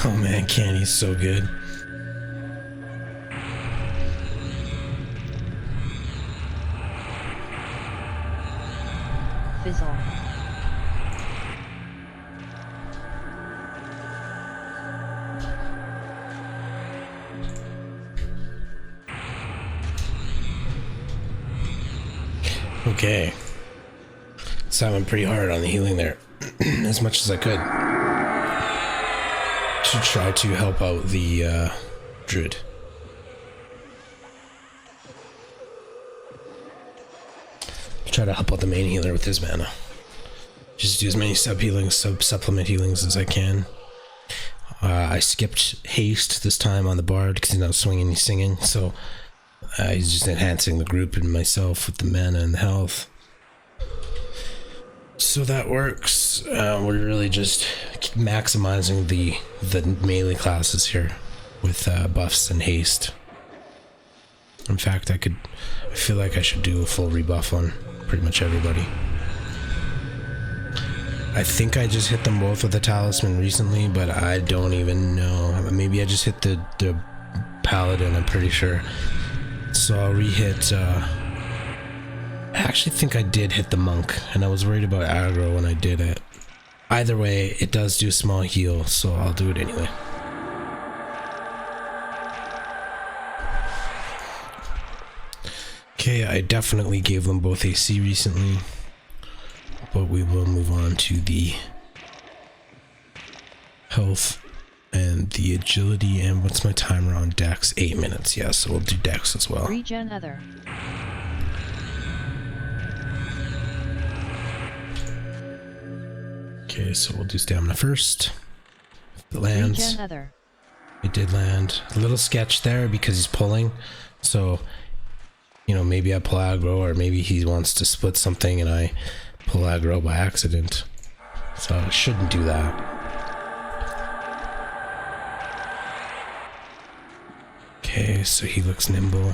Oh man, Canny's so good. Fizzle. Okay. So I went pretty hard on the healing there. As much as I could. Should try to help out the druid. Try to help out the main healer with his mana. Just do as many supplement healings as I can. I skipped haste this time on the bard because he's not swinging, he's singing. So he's just enhancing the group and myself with the mana and the health. So that works. We're really just maximizing the melee classes here with buffs and haste. In fact, I feel like I should do a full rebuff on pretty much everybody. I think I just hit them both with a talisman recently, but I don't even know. Maybe I just hit the paladin, I'm pretty sure. So I'll re-hit, I actually think I did hit the monk, and I was worried about aggro when I did it. Either way, it does do a small heal, so I'll do it anyway. Okay, I definitely gave them both AC recently, but we will move on to the health and the agility. And what's my timer on Dex? 8 minutes. Yeah, so we'll do Dex as well. Regen other. Okay, so we'll do stamina first. If it lands. Regen other. It did land. A little sketch there because he's pulling. So, you know, maybe I pull aggro, or maybe he wants to split something and I pull aggro by accident. So I shouldn't do that. Okay, so he looks nimble.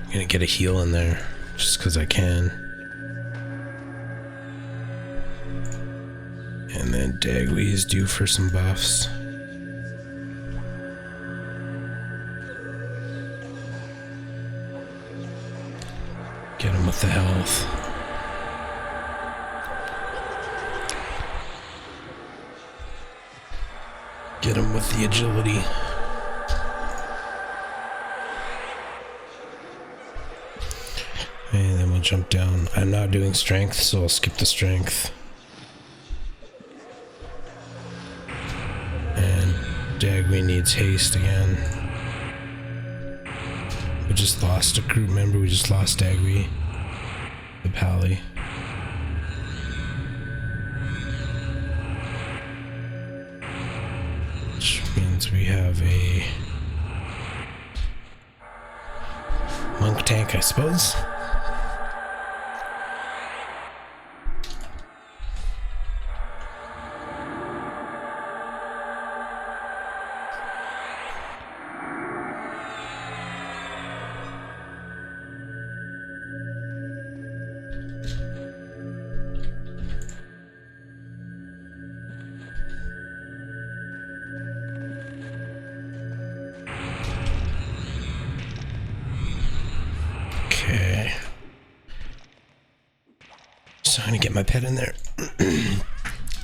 I'm gonna get a heal in there just because I can. And then Dagwy is due for some buffs. Get him with the health. Get him with the agility. And then we'll jump down. I'm not doing strength, so I'll skip the strength. And Dagwy needs haste again. We just lost a group member. We just lost Dagwy, the Pally. Which means we have a monk tank, I suppose. Okay. So I'm gonna get my pet in there.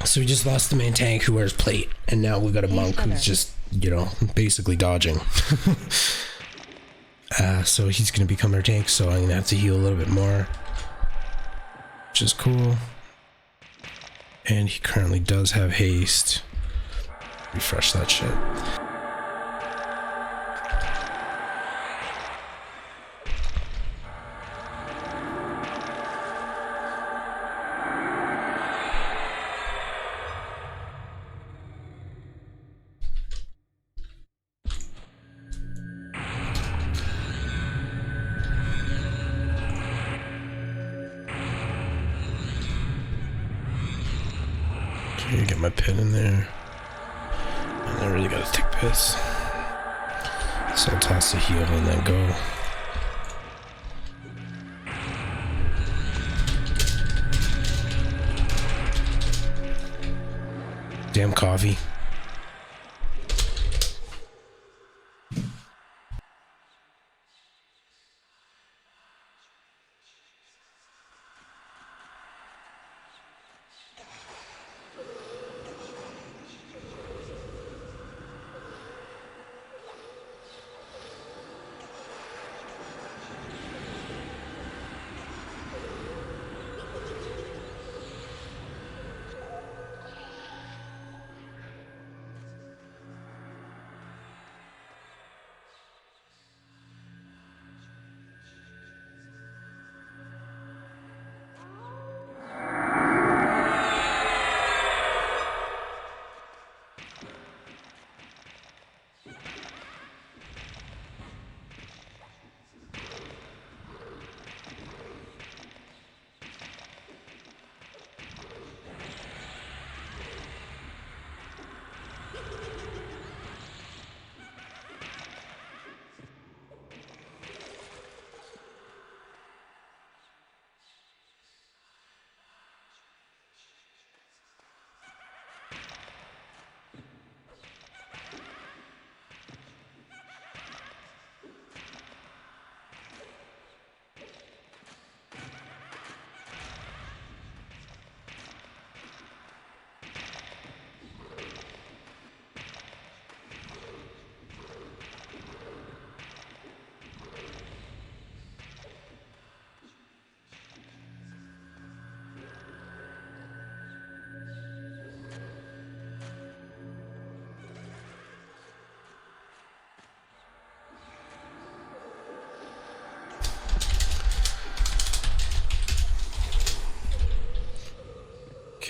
So we just lost the main tank who wears plate, and now we got a monk who's just, you know, basically dodging. So he's gonna become our tank, so I'm gonna have to heal a little bit more, which is cool. And he currently does have haste. Refresh that shit. Okay, get my pin in there. And I really gotta take piss. So I'll toss the heal and then go. Damn coffee.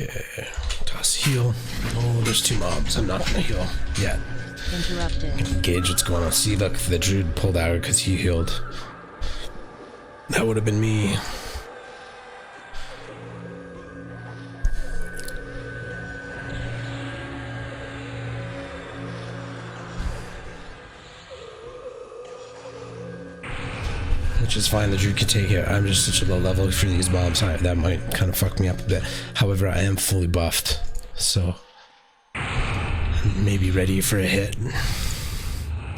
Okay, toss heal. Oh, there's 2 mobs. I'm not gonna heal yet. Interrupted. Engage what's going on. See, look, the druid pulled out because he healed. That would have been me. Which is fine, the druid can take it. I'm just such a low level for these mobs. That might kind of fuck me up a bit. However, I am fully buffed, so I'm maybe ready for a hit.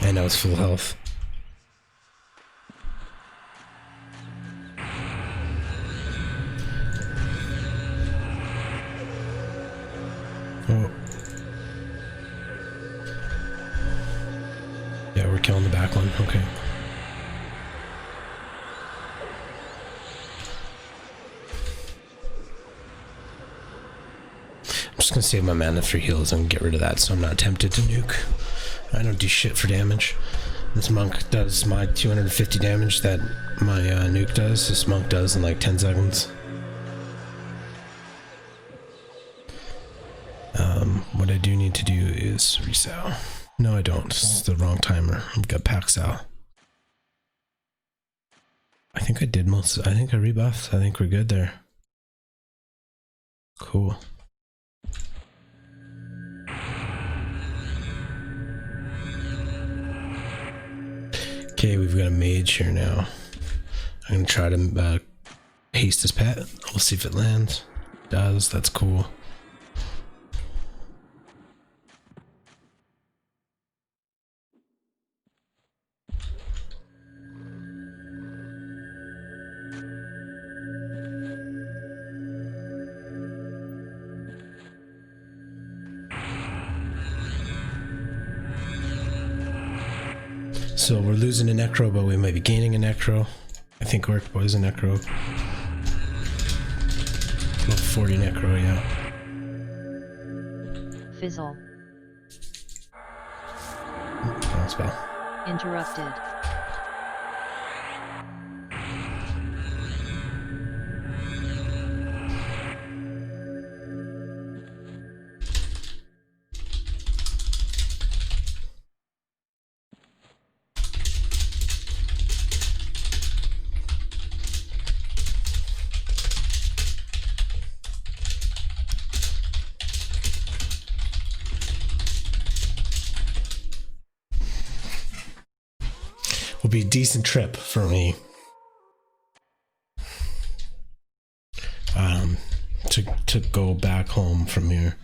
I know it's full health. Oh. Yeah, we're killing the back one. Okay. I'm just gonna save my mana for heals and get rid of that so I'm not tempted to nuke. I don't do shit for damage. This monk does my 250 damage that my nuke does. This monk does in like 10 seconds. What I do need to do is resal. No, I don't. It's the wrong timer. I've got pack sal. I think I did most. I think I rebuffed. I think we're good there. Cool. Okay, we've got a mage here now. I'm gonna try to haste his pet. We'll see if it lands. Does. That's cool. So we're losing a necro, but we might be gaining a necro. I think Orc Boy's a necro. Level 40 necro, yeah. Fizzle. Wrong spell. Interrupted. Will be a decent trip for me. To go back home from here.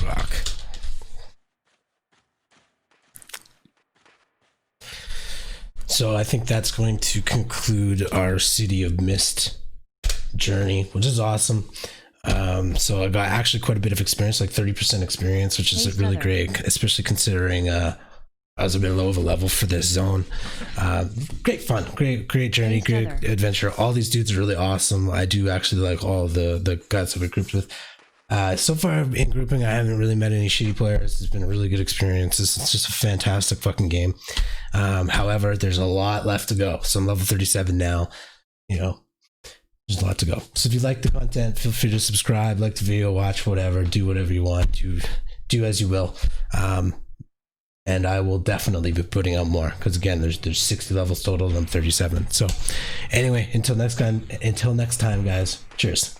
Rock. So I think that's going to conclude our City of Mist journey, which is awesome. So I got actually quite a bit of experience, like 30% experience, which is really great, especially considering I was a bit low of a level for this zone. Great fun, great journey, great adventure. All these dudes are really awesome. I do actually like all the guys that we grouped with. So far in grouping, I haven't really met any shitty players. It's been a really good experience. It's just a fantastic fucking game. However, there's a lot left to go. So I'm level 37 now. You know, there's a lot to go. So if you like the content, feel free to subscribe, like the video, watch whatever, do whatever you want. Do as you will. And I will definitely be putting out more because again, there's 60 levels total and I'm 37. So anyway, until next time, guys. Cheers.